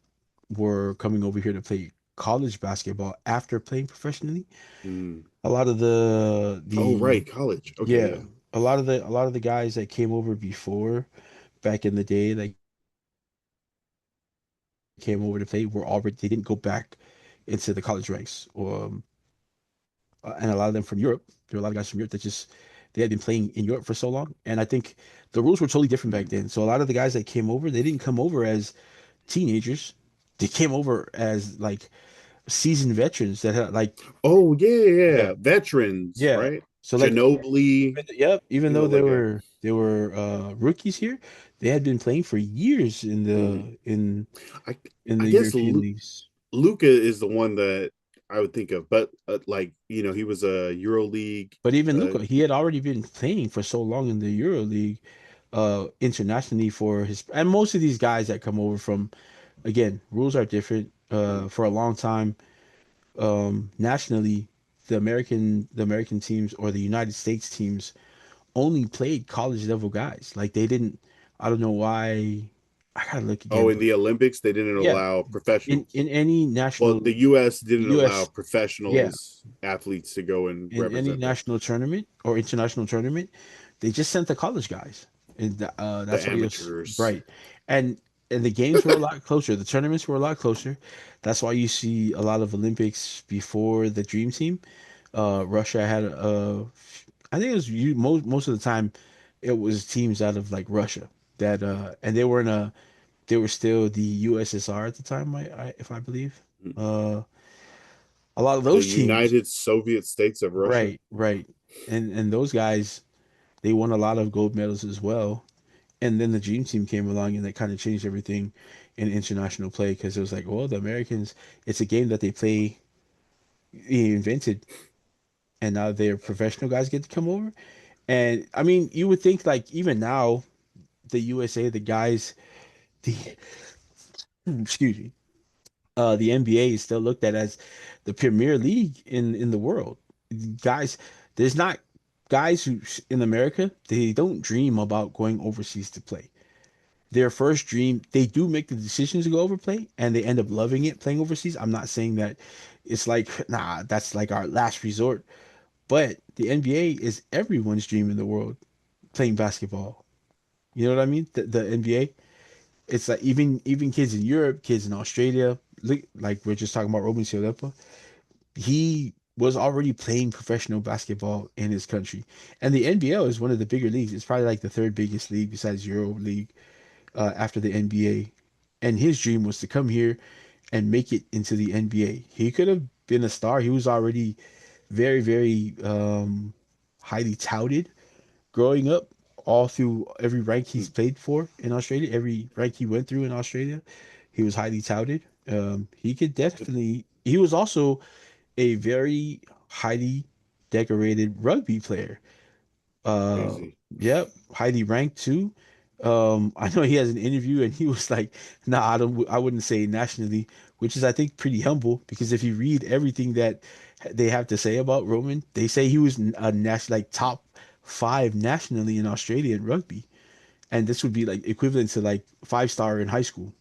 were coming over here to play college basketball after playing professionally. mm, A lot of the oh the right, college. Okay, yeah, yeah. a lot of the guys that came over before back in the day that came over to play were already they didn't go back into the college ranks or and a lot of them from Europe. There were a lot of guys from Europe that just they had been playing in Europe for so long, and I think the rules were totally different back Mm. then. So a lot of the guys that came over, they didn't come over as teenagers. They came over as like seasoned veterans that had like Oh yeah, yeah, yeah, yeah. Veterans, yeah. right? So like Ginobili, yep, even though they like were rookies here, they had been playing for years mm. I in I the guess European leagues. Luca is the one that I would think of, but like he was a Euro League. But even Uh, Luca, he had already been playing for so long in the Euro League, internationally for his and most of these guys that come over from again, rules are different. For a long time, nationally, the American teams or the United States teams only played college level guys. Like they didn't. I don't know why. I gotta look oh, again, in but the Olympics, they didn't yeah, allow in professionals. any Well, national, the U.S. the didn't allow U.S. Yeah, professionals athletes to go and in any represent them. national tournament or international tournament, they just sent the college guys, and The that's why you're amateurs. right. And and the games were a lot closer. The tournaments were a lot closer. That's why you see a lot of Olympics before the Dream Team. Russia had I think it was most of the time, it was teams out of like Russia that and they were still the USSR at the time. If I believe. Uh, a lot of The those teams. United Soviet States of Russia. Right, right. And those guys, they won a lot of gold medals as well. And then the Dream Team came along and they kind of changed everything in international play because it was like, well, the Americans, it's a game that they invented, and now their professional guys get to come over. And I mean, you would think like even now, the USA, the guys, the excuse me, the NBA is still looked at as the premier league in the world. Guys, there's not guys who in America they don't dream about going overseas to play. Their first dream, they do make the decision to go over play, and they end up loving it playing overseas. I'm not saying that it's like nah, that's like our last resort, but the NBA is everyone's dream in the world playing basketball. You know what I mean? The NBA. It's like even kids in Europe, kids in Australia, like we're just talking about Robin Siulepa, he was already playing professional basketball in his country. And the NBL is one of the bigger leagues. It's probably like the third biggest league besides Euro League, after the NBA. And his dream was to come here and make it into the NBA. He could have been a star. He was already very, very highly touted growing up, all through every rank he's played for in Australia, every rank he went through in Australia, he was highly touted. He could definitely. He was also a very highly decorated rugby player. Uh, Crazy. yep, highly ranked too. I know he has an interview and he was like, "Nah, I wouldn't say nationally," which is I think pretty humble because if you read everything that they have to say about Roman, they say he was a national like top five nationally in Australia in rugby, and this would be like equivalent to like five-star in high school,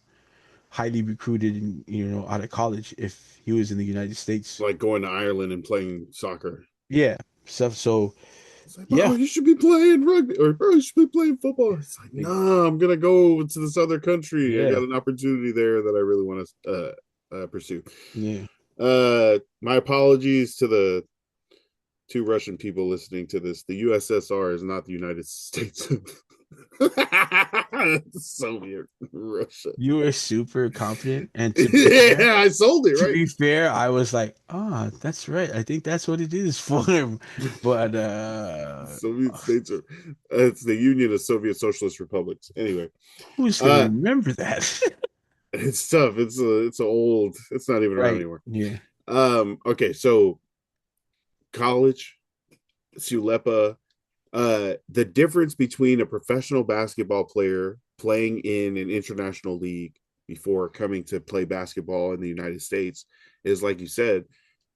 highly recruited, in, out of college if he was in the United States. Like going to Ireland and playing soccer. Yeah, so It's like, yeah, bro, you should be playing rugby, or bro, you should be playing football. It's like, like, no, I'm gonna go to this other country. I yeah, got an opportunity there that I really want to pursue. yeah. My apologies to the two Russian people listening to this. The USSR is not the United States. Soviet Russia. You were super confident, and Yeah, I sold it to right. be fair, I was like, "Ah, that's right. I think that's what it is for him." But Soviet states are it's the Union of Soviet Socialist Republics. Anyway, who's gonna uh remember that? it's tough. It's a old. It's not even around Right. anymore. Yeah. Okay, so college, Siulepa, the difference between a professional basketball player playing in an international league before coming to play basketball in the United States is like you said,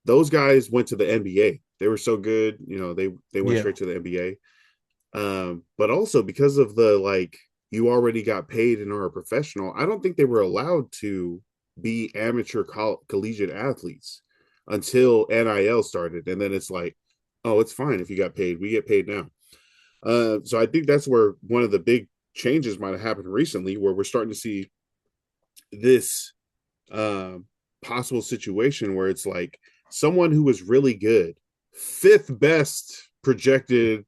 those guys went to the NBA. They were so good, they went Yeah. straight to the NBA. But also because of the like you already got paid and are a professional, I don't think they were allowed to be amateur collegiate athletes until NIL started. And then it's like, oh, it's fine if you got paid. We get paid now. So I think that's where one of the big changes might have happened recently, where we're starting to see this um, possible situation where it's like someone who was really good, fifth best projected,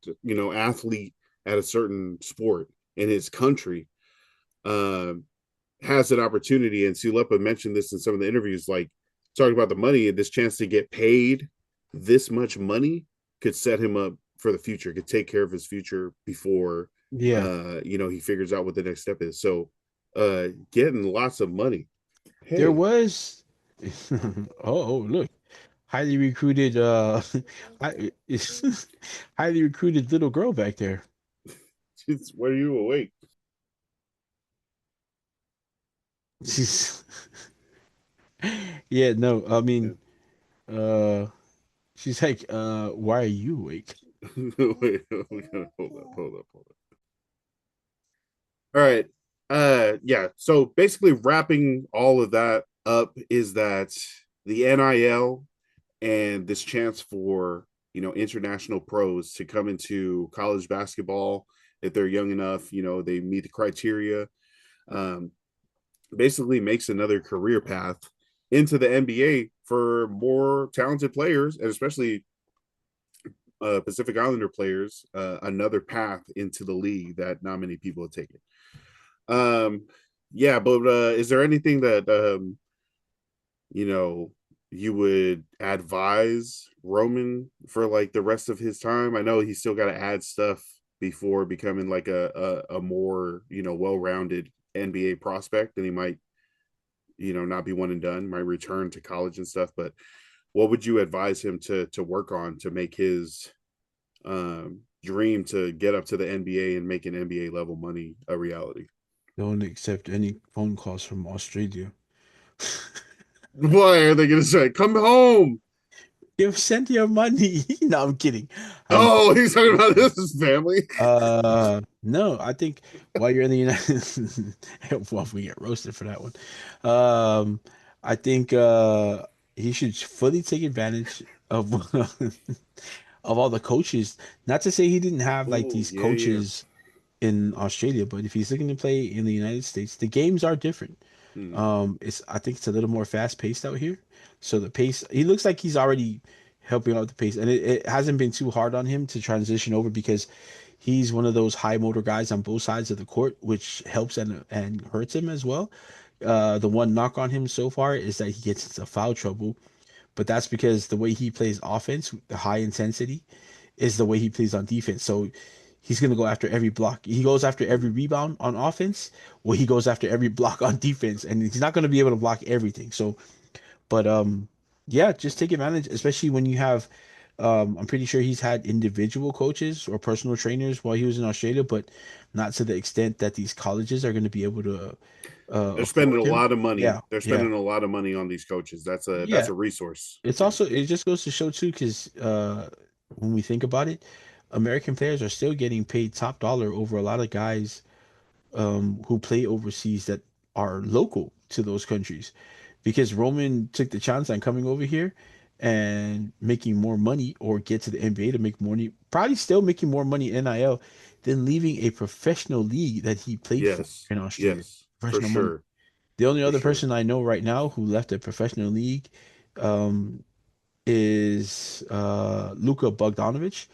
athlete at a certain sport in his country, um, has an opportunity. And Siulepa mentioned this in some of the interviews, like talking about the money and this chance to get paid this much money could set him up for the future, could take care of his future before Yeah. he figures out what the next step is. So getting lots of money. There Hey, was look. Highly recruited highly recruited little girl back there. were you awake? She's yeah, no, I Yeah. mean, uh she's like, why are you awake? Wait, hold up. All right. Yeah. So basically, wrapping all of that up is that the NIL and this chance for international pros to come into college basketball if they're young enough, they meet the criteria. Um, Basically, makes another career path into the NBA for more talented players, and especially Pacific Islander players, another path into the league that not many people have taken. Um, yeah, but is there anything that you know you would advise Roman for like the rest of his time? I know he's still got to add stuff before becoming like a more well-rounded NBA prospect, and he might not be one and done, might return to college and stuff. But what would you advise him to work on to make his dream to get up to the NBA and make an NBA level money a reality? Don't accept any phone calls from Australia. Why are they going to say, come home? Give send your money. No, I'm kidding. I'm Oh, he's talking about this as family. no, I think while you're in the United well, if we get roasted for that one. I think he should fully take advantage of of all the coaches. Not to say he didn't have like Oh, these yeah, yeah. coaches in Australia, but if he's looking to play in the United States, the games are different. Hmm. It's I think it's a little more fast paced out here. So the pace, he looks like he's already helping out the pace, and it hasn't been too hard on him to transition over because he's one of those high motor guys on both sides of the court, which helps and hurts him as well. The one knock on him so far is that he gets into foul trouble, but that's because the way he plays offense, the high intensity, is the way he plays on defense. So he's gonna go after every block. He goes after every rebound on offense, or he goes after every block on defense, and he's not gonna be able to block everything. So, but yeah, just take advantage, especially when you have I'm pretty sure he's had individual coaches or personal trainers while he was in Australia, but not to the extent that these colleges are going to be able to They're spending afford a him. lot of money. Yeah, They're yeah, spending a lot of money on these coaches. That's yeah. a resource. It's Yeah. also it just goes to show too, because when we think about it, American players are still getting paid top dollar over a lot of guys who play overseas that are local to those countries, because Roman took the chance on coming over here and making more money or get to the NBA to make more money, probably still making more money NIL than leaving a professional league that he played for Yes. in Australia. Yes. For Professional money. sure. The only For other sure. person I know right now who left a professional league um, is Luka Bogdanovic,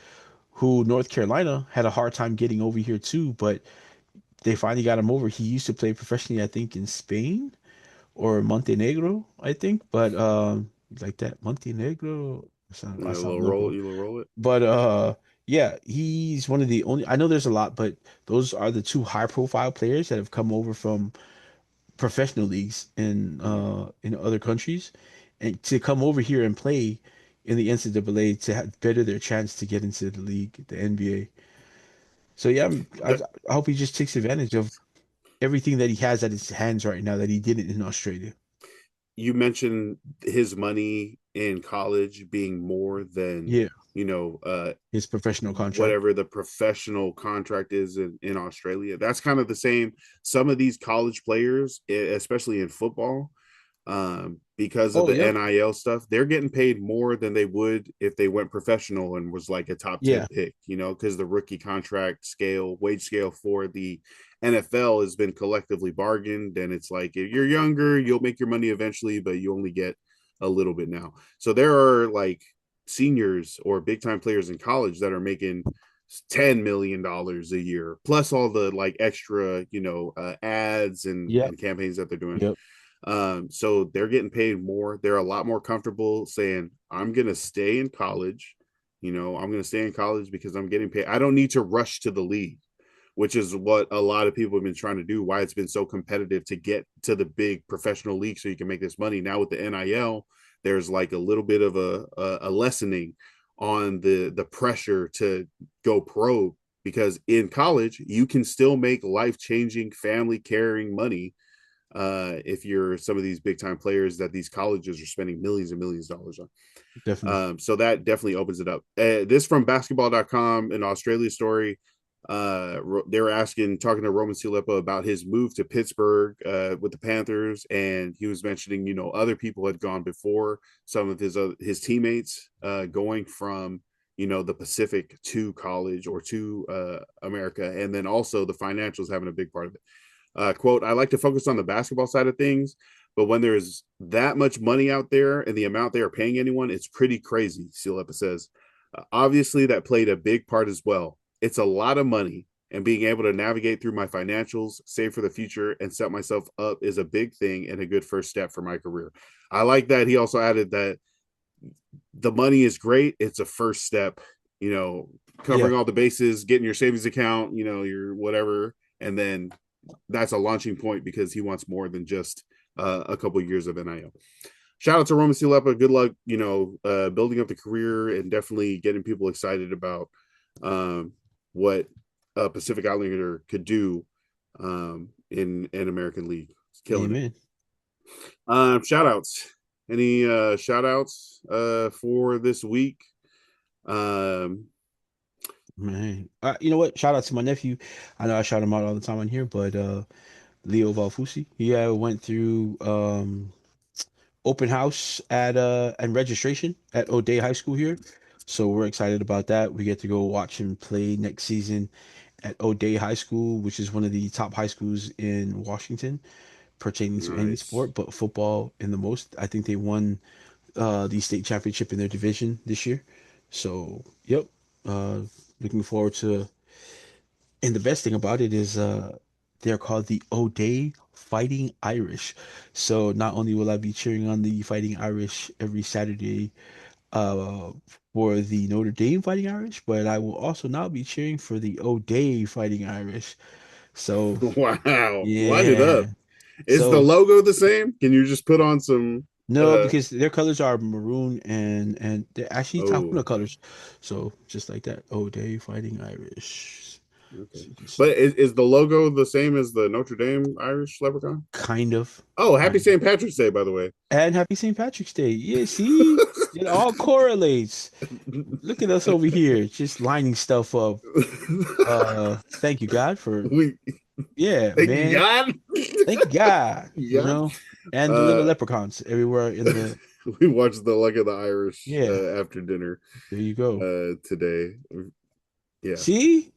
who North Carolina had a hard time getting over here too, but they finally got him over. He used to play professionally, I think, in Spain or Montenegro, I think, but like that Montenegro. Yeah, I a sound little roll. local, You little roll it. but yeah, he's one of the only. I know there's a lot, but those are the two high profile players that have come over from professional leagues in other countries, and to come over here and play in the NCAA to better their chance to get into the league, the NBA. So yeah, The, I hope he just takes advantage of everything that he has at his hands right now that he didn't in Australia. you mentioned his money in college being more than Yeah, you know his professional contract. whatever the professional contract is in Australia. That's kind of the same. Some of these college players, especially in football, because of Oh, the yep. NIL stuff, they're getting paid more than they would if they went professional and was like a top 10 Yeah, pick, because the rookie contract scale, wage scale for the NFL has been collectively bargained. And it's like, if you're younger, you'll make your money eventually, but you only get a little bit now. So there are like seniors or big time players in college that are making $10 million a year, plus all the like extra, ads and yep, campaigns that they're doing. yep. So they're getting paid more. They're a lot more comfortable saying, I'm going to stay in college. I'm going to stay in college because I'm getting paid. I don't need to rush to the league, which is what a lot of people have been trying to do, why it's been so competitive to get to the big professional league so you can make this money. Now with the NIL, there's like a little bit of a lessening on the pressure to go pro, because in college you can still make life-changing, family caring money if you're some of these big time players that these colleges are spending millions and millions of dollars on. Definitely. So that definitely opens it up. This from basketball.com, an Australia story. They were talking to Roman Siulepa about his move to Pittsburgh with the Panthers, and he was mentioning, other people had gone before, some of his teammates going from the Pacific to college or to America, and then also the financials having a big part of it. Quote, I like to focus on the basketball side of things, but when there's that much money out there and the amount they are paying anyone, it's pretty crazy, Siulepa says. Obviously, that played a big part as well. It's a lot of money, and being able to navigate through my financials, save for the future, and set myself up is a big thing and a good first step for my career. I like that. He also added that the money is great. It's a first step, Yeah, covering all the bases, getting your savings account, your whatever, and then that's a launching point because he wants more than just a couple of years of NIL. Shout out to Roman Siulepa. Good luck, building up the career and definitely getting people excited about what a Pacific Islander could do in an American League. It's killing it. amen. Shout outs. Any shout outs for this week? Um, Man, you know what? Shout out to my nephew. I know I shout him out all the time on here, but Leo Valfusi. He went through open house at and registration at O'Day High School here. So we're excited about that. We get to go watch him play next season at O'Day High School, which is one of the top high schools in Washington pertaining to any nice. sport, but football in the most. I think they won the state championship in their division this year. So, yep. Uh, looking forward to. And the best thing about it is they're called the O'Day Fighting Irish. So not only will I be cheering on the Fighting Irish every Saturday uh for the Notre Dame Fighting Irish, but I will also now be cheering for the O'Day Fighting Irish. So Wow. Light it up. yeah. Is the So logo the same? Can you just put on some? No, because their colors are maroon and they're actually Oh, Tahuna colors. So just like that. Oh, they fighting Irish. okay. So you can But see. is the logo the same as the Notre Dame Irish leprechaun? Kind of. Oh, happy Kind of. St. Patrick's Day, by the way. And happy St. Patrick's Day. Yeah, see? It all correlates. Look at us over here, just lining stuff up. Thank you, God, for we yeah, thank you, man. God. Thank God, Yeah. and the little Uh, leprechauns everywhere in the we watched the Luck of the Irish yeah. after dinner There you go. today. Yeah. See,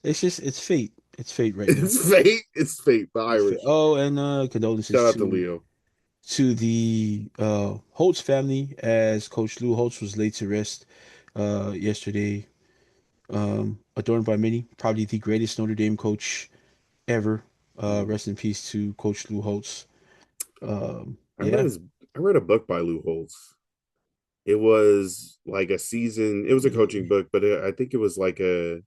it's fate. It's fate right now. It's fate. It's fate. The It's fate. Irish. Oh, and Shout condolences out to Leo. to the Holtz family as Coach Lou Holtz was laid to rest yesterday. Adorned by many, probably the greatest Notre Dame coach ever. Rest in peace to Coach Lou Holtz. I read Yeah, his. I read a book by Lou Holtz. It was like a season. It was a coaching yeah, book, but I think it was like a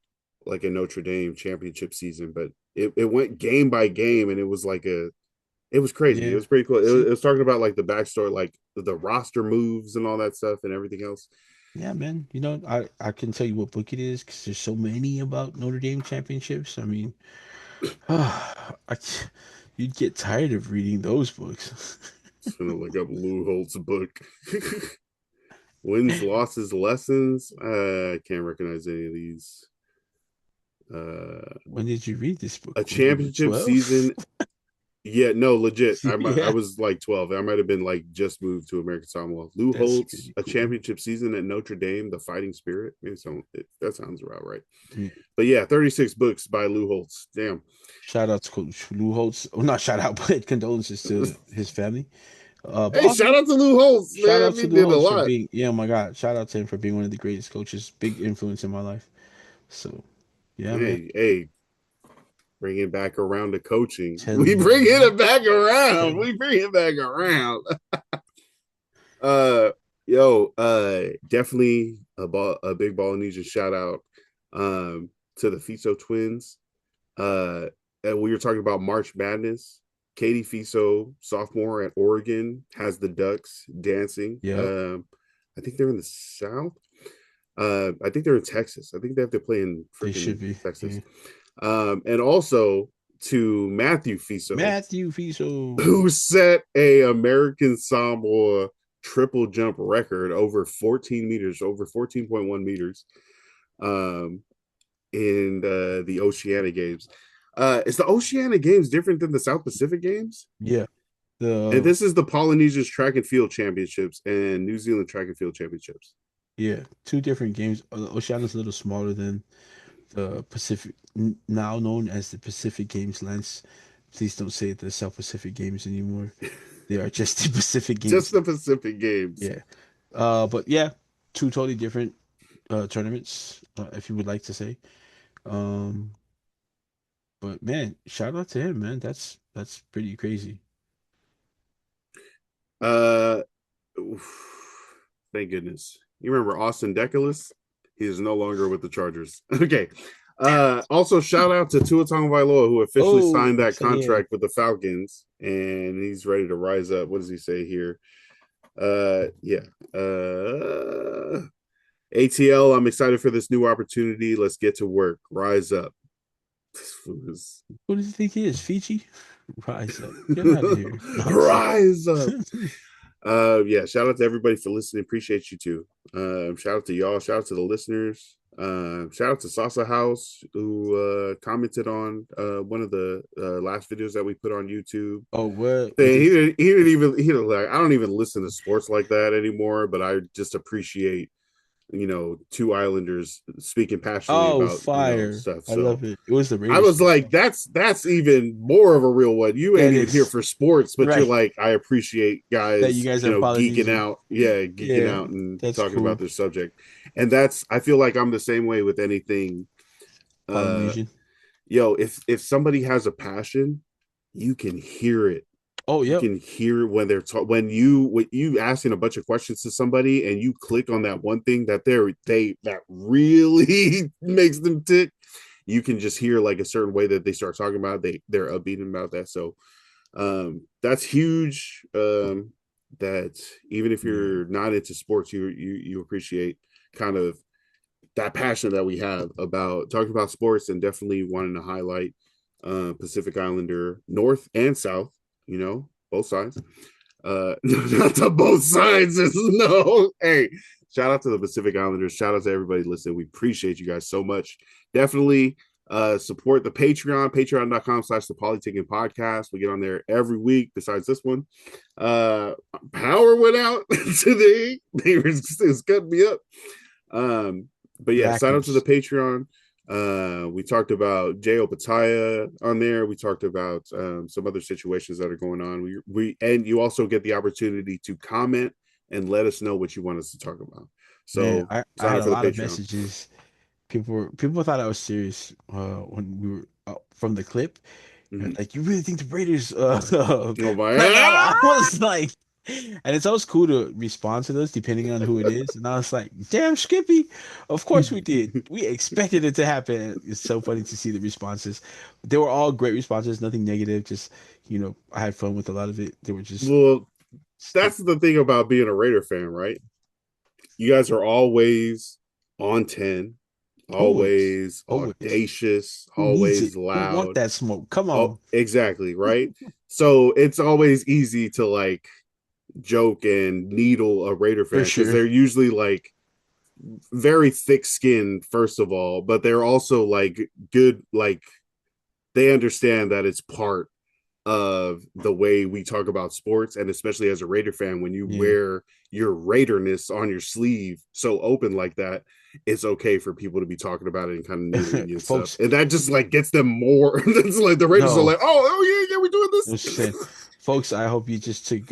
Notre Dame championship season. But it went game by game, and it was like a. It was crazy. It yeah. was pretty cool. See, It was talking about like the backstory, like the roster moves and all that stuff, and everything else. yeah, man. I can tell you what book it is because there's so many about Notre Dame championships. I mean, I, you'd get tired of reading those books. Just gonna look up Lou Holtz's book. Wins, losses, lessons. I can't recognize any of these. Uh, When did you read this a book? When you were championship 12? season. Yeah, no, legit. I Yeah, was like 12. I might have been like just moved to American Samoa. Lou that's Holtz, pretty a cool. championship season at Notre Dame, the Fighting Spirit. Maybe that sounds about right. Yeah. But yeah, 36 books by Lou Holtz. Damn. Shout out to Coach Lou Holtz. Well, not shout out, but condolences to his family. But Hey, also shout out to Lou Holtz, shout man. out He to Lou did a Holtz for lot. being, yeah, oh my God, shout out to him for being one of the greatest coaches, big influence in my life. So, yeah, man, Hey, bring it back around to coaching. We telling bring you, it back around. man. We bring it back around. Uh, yo, definitely a big Ballinesian shout out, to the Fiso twins. And we were talking about March Madness. Katie Fiso, sophomore at Oregon, has the Ducks dancing. Yep, I think they're in the South. I think they're in Texas. I think they have to play in they freaking should be. Texas. Yeah. And also to Matthew Fiso, Matthew Fiso. who set a American Samoa triple jump record over 14 meters, over 14.1 meters, um, in the Oceania Games. Is the Oceania Games different than the South Pacific Games? Yeah, And the this is the Polynesia's Track and Field Championships and New Zealand Track and Field Championships. yeah, two different games. Oceania's a little smaller than the Pacific, now known as the Pacific Games. Lance, please don't say the South Pacific Games anymore. They are just the Pacific Just Games. the Pacific Games. Yeah. But yeah, two totally different tournaments, if you would like to say. Um, but man, shout out to him, man. That's pretty crazy. Uh, thank goodness. You remember Austin Deculus? He is no longer with the Chargers. Okay. Also shout out to Tua Tagovailoa, who officially signed Oh, that so yeah, contract with the Falcons, and he's ready to rise up. What does he say here? Yeah. ATL, I'm excited for this new opportunity. Let's get to work. Rise up. who does he think he is? Fiji? Rise up. Get out of here. No, I'm just Rise up. kidding. Yeah, shout out to everybody for listening. Appreciate you too. Shout out to y'all. Shout out to the listeners. Shout out to Sasa House, who commented on one of the last videos that we put on YouTube. Oh, what Saying did he didn't even he didn't like I don't even listen to sports like that anymore, but I just appreciate, two Islanders speaking passionately Oh, about, fire. stuff. I So love it. It was the I Raiders was fans. like, that's even more of a real one. You ain't That even here is for sports, but you're right. like, I appreciate That you guys, guys are geeking Polynesian. out. Yeah, geeking Yeah, out and that's talking about cool. their subject. And I feel like I'm the same way with anything. Uh Polynesian. if somebody has a passion, you can hear it. Oh, You yep. can hear when they're when you asking a bunch of questions to somebody and you click on that one thing that really makes them tick. You can just hear like a certain way that they start talking about they're upbeat about that. So that's huge. that even if Yeah. you're not into sports, you appreciate kind of that passion that we have about talking about sports, and definitely wanting to highlight Pacific Islander North and South, both sides. Not to both sides. No, hey, shout out to the Pacific Islanders. Shout out to everybody listening. We appreciate you guys so much. Definitely support the patreon.com/the Polytickin podcast. We get on there every week besides this one. Power went out today. They were just cutting me up. But yeah, sign up to the Backups. Patreon. We talked about Jo Pataya on there. We talked about some other situations that are going on. We and you also get the opportunity to comment and let us know what you want us to talk about. Man, So I sign had up a for the lot of Patreon. messages. People thought I was serious when we were from the clip. Mm-hmm. Like, you really think the Raiders? Oh my! And I was like, and it's always cool to respond to those depending on who it is. And I was like, damn, Skippy, of course we did. We expected it to happen. It's so funny to see the responses. They were all great responses, nothing negative. Just, I had fun with a lot of it. They were just Well, that's the thing about being a Raider fan, right? You guys are always on 10, always, always always. audacious, Who needs it? always Who want loud. that smoke? Come Oh, on, exactly, right? So it's always easy to like joke and needle a Raider for fan because sure. they're usually like very thick skinned, first of all, but they're also like good, like they understand that it's part of the way we talk about sports. And especially as a Raider fan, when you Yeah. wear your Raiderness on your sleeve so open like that, it's okay for people to be talking about it and kind of needling you and stuff. Folks, And that just like gets them more. It's like the Raiders are no. like, oh yeah, we're doing Understand. this. Folks, I hope you just took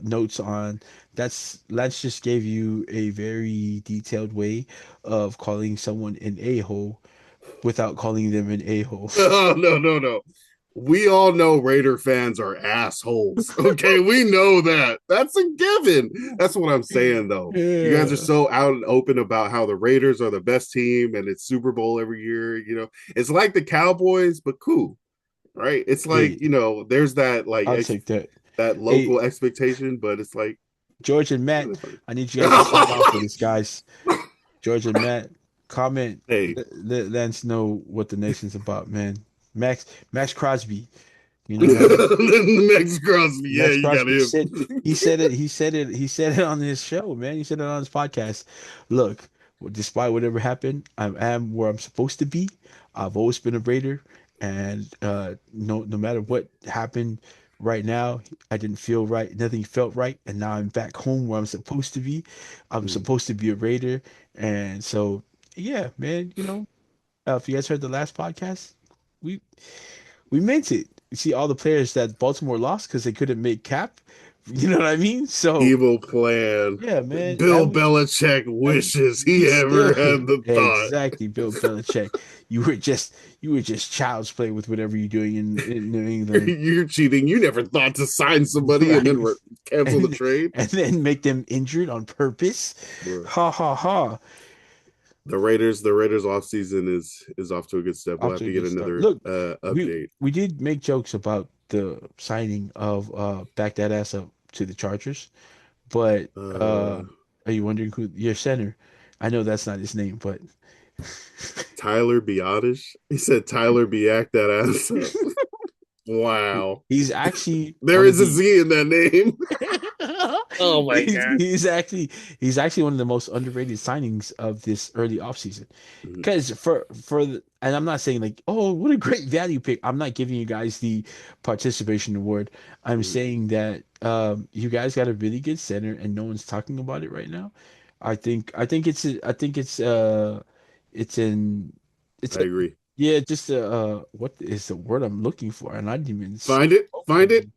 notes on Lance just gave you a very detailed way of calling someone an a-hole without calling them an a-hole. No, no, no, no. We all know Raider fans are assholes. Okay, we know that. That's a given. That's what I'm saying, though. You guys are Yeah. so out and open about how the Raiders are the best team and it's Super Bowl every year. It's like the Cowboys, but cool, right? It's like Hey, there's that like I'll take that. that Hey, local expectation, but it's like George and really Matt, funny. I need you guys to sign off for this, guys. George and Matt, comment. Hey, Let Lance know what the nation's about, man. Max Crosby, you know what I mean? Max Crosby, yeah, Max you got Crosby him. said he said it on his show, man. He said it on his podcast. Look, despite whatever happened, I am where I'm supposed to be. I've always been a Raider, and no matter what happened right now, I didn't feel right. Nothing felt right, and now I'm back home where I'm supposed to be. I'm supposed to be a Raider, and so yeah, man. If you guys heard the last podcast, we we meant it. You see all the players that Baltimore lost because they couldn't make cap. You know what I mean? So Evil plan. yeah, man. Bill Belichick wishes He he still ever had the thought. exactly Bill Belichick. You were just child's play with whatever you're doing in New England, You're cheating. You never thought to sign somebody and right? then cancel the And trade. and then make them injured on purpose. Bruh. Ha ha ha. The Raiders off season is off to a good step. We'll Off have to a to get good start. another Look, we update. we did make jokes about the signing of back that ass up to the Chargers. But Uh are you wondering who your center? I know that's not his name, but Tyler Biotish. He said Tyler Biak that ass up. Wow. he's actually There one of is a the Z in that name. Oh my he's, god. he's actually he's actually one of the most underrated signings of this early offseason. Mhm. Because and I'm not saying like, oh, what a great value pick. I'm not giving you guys the participation award. I'm Mhm. saying that you guys got a really good center and no one's talking about it right now. It's in it's I agree. yeah, just what is the word I'm looking for? And I didn't even Find it. Find it.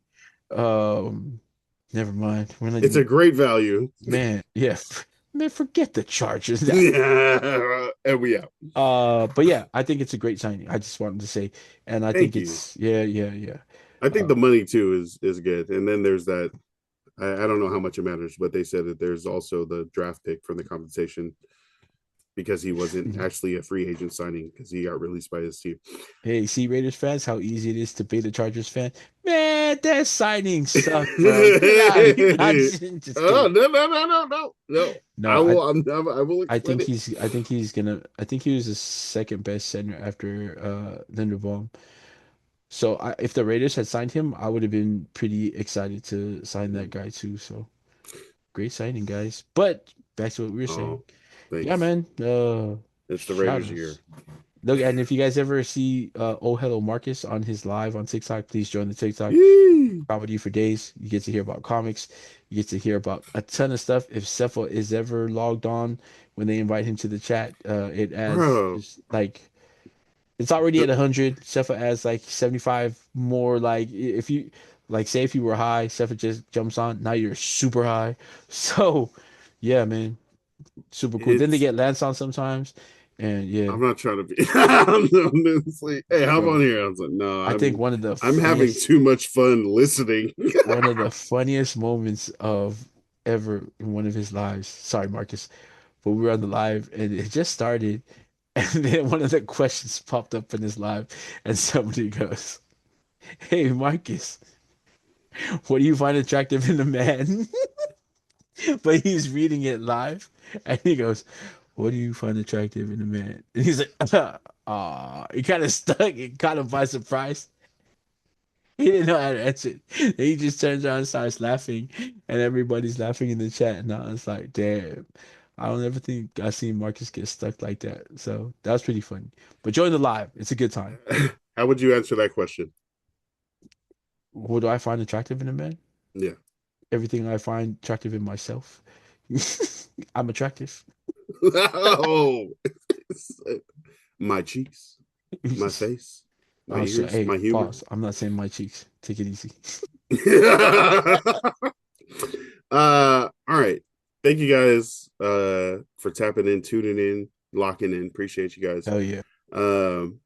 um never mind. We're not It's a even great value. man, yeah. Man, forget the Chargers. And we out. But yeah, I think it's a great signing. I just wanted to say, and I think Thank you. it's yeah, yeah, yeah. I think Uh, the money too is good. And then there's that I don't know how much it matters, but they said that there's also the draft pick from the compensation. because he wasn't actually a free agent signing because he got released by his team. Hey, see Raiders fans, how easy it is to be the Chargers fan. Man, that signing sucked, bro. Get out of here. I'm just Oh kidding. no! No, I I will I explain think it. he's gonna. I think he was the second best center after Linderbaum. So if the Raiders had signed him, I would have been pretty excited to sign that guy too. So great signing, guys. But back to what we were saying. Oh, Yeah, thanks. man. It's the Shout Raiders' year. outs. Look, and if you guys ever see Oh Hello Marcus on his live on TikTok, please join the TikTok. Yee. Comedy for days. You get to hear about comics. You get to hear about a ton of stuff. If Cepho is ever logged on when they invite him to the chat, it adds Bro, just like it's already the, at 100. Cepho adds like 75 more. Like if you like say if you were high, Cepho just jumps on. Now you're super high. So yeah, man, super cool. Then they it's get Lance on sometimes, and yeah, I'm not trying to be. It's like, hey, hop bro. on here. I was like, no, I think one of the I'm having funniest too much fun listening. one of the funniest moments of ever in one of his lives. Sorry, Marcus, but we were on the live and it just started, and then one of the questions popped up in his live, and somebody goes, "Hey, Marcus, what do you find attractive in a man?" But he's reading it live, and he goes, "What do you find attractive in a man?" And he's like, "Ah," he kind of stuck, it caught him by surprise. He didn't know how to answer it. He just turns around and starts laughing, and everybody's laughing in the chat. And I was like, damn, I don't ever think I seen Marcus get stuck like that. So that was pretty funny. But join the live. It's a good time. How would you answer that question? What do I find attractive in a man? Yeah. Everything I find attractive in myself. I'm attractive. Oh, my cheeks, my face, my Oh, so ears, hey, my humor. pause. I'm not saying my cheeks. Take it easy. All right. Thank you guys for tapping in, tuning in, locking in. Appreciate you guys. Hell yeah. Um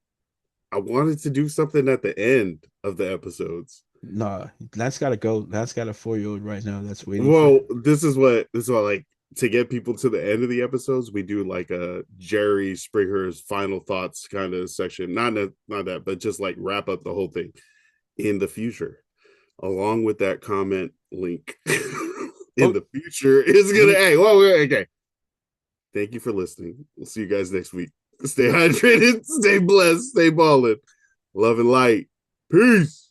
I wanted to do something at the end of the episodes. Nah, Lance gotta go. Lance got a 4-year-old right now that's waiting for Well, him. this is what like to get people to the end of the episodes, we do like a Jerry Springer's final thoughts kind of section. Not that, but just like wrap up the whole thing in the future. Along with that comment link in Oh, the future is let gonna me hey, whoa, okay. Thank you for listening. We'll see you guys next week. Stay hydrated, stay blessed, stay balling. Love and light. Peace.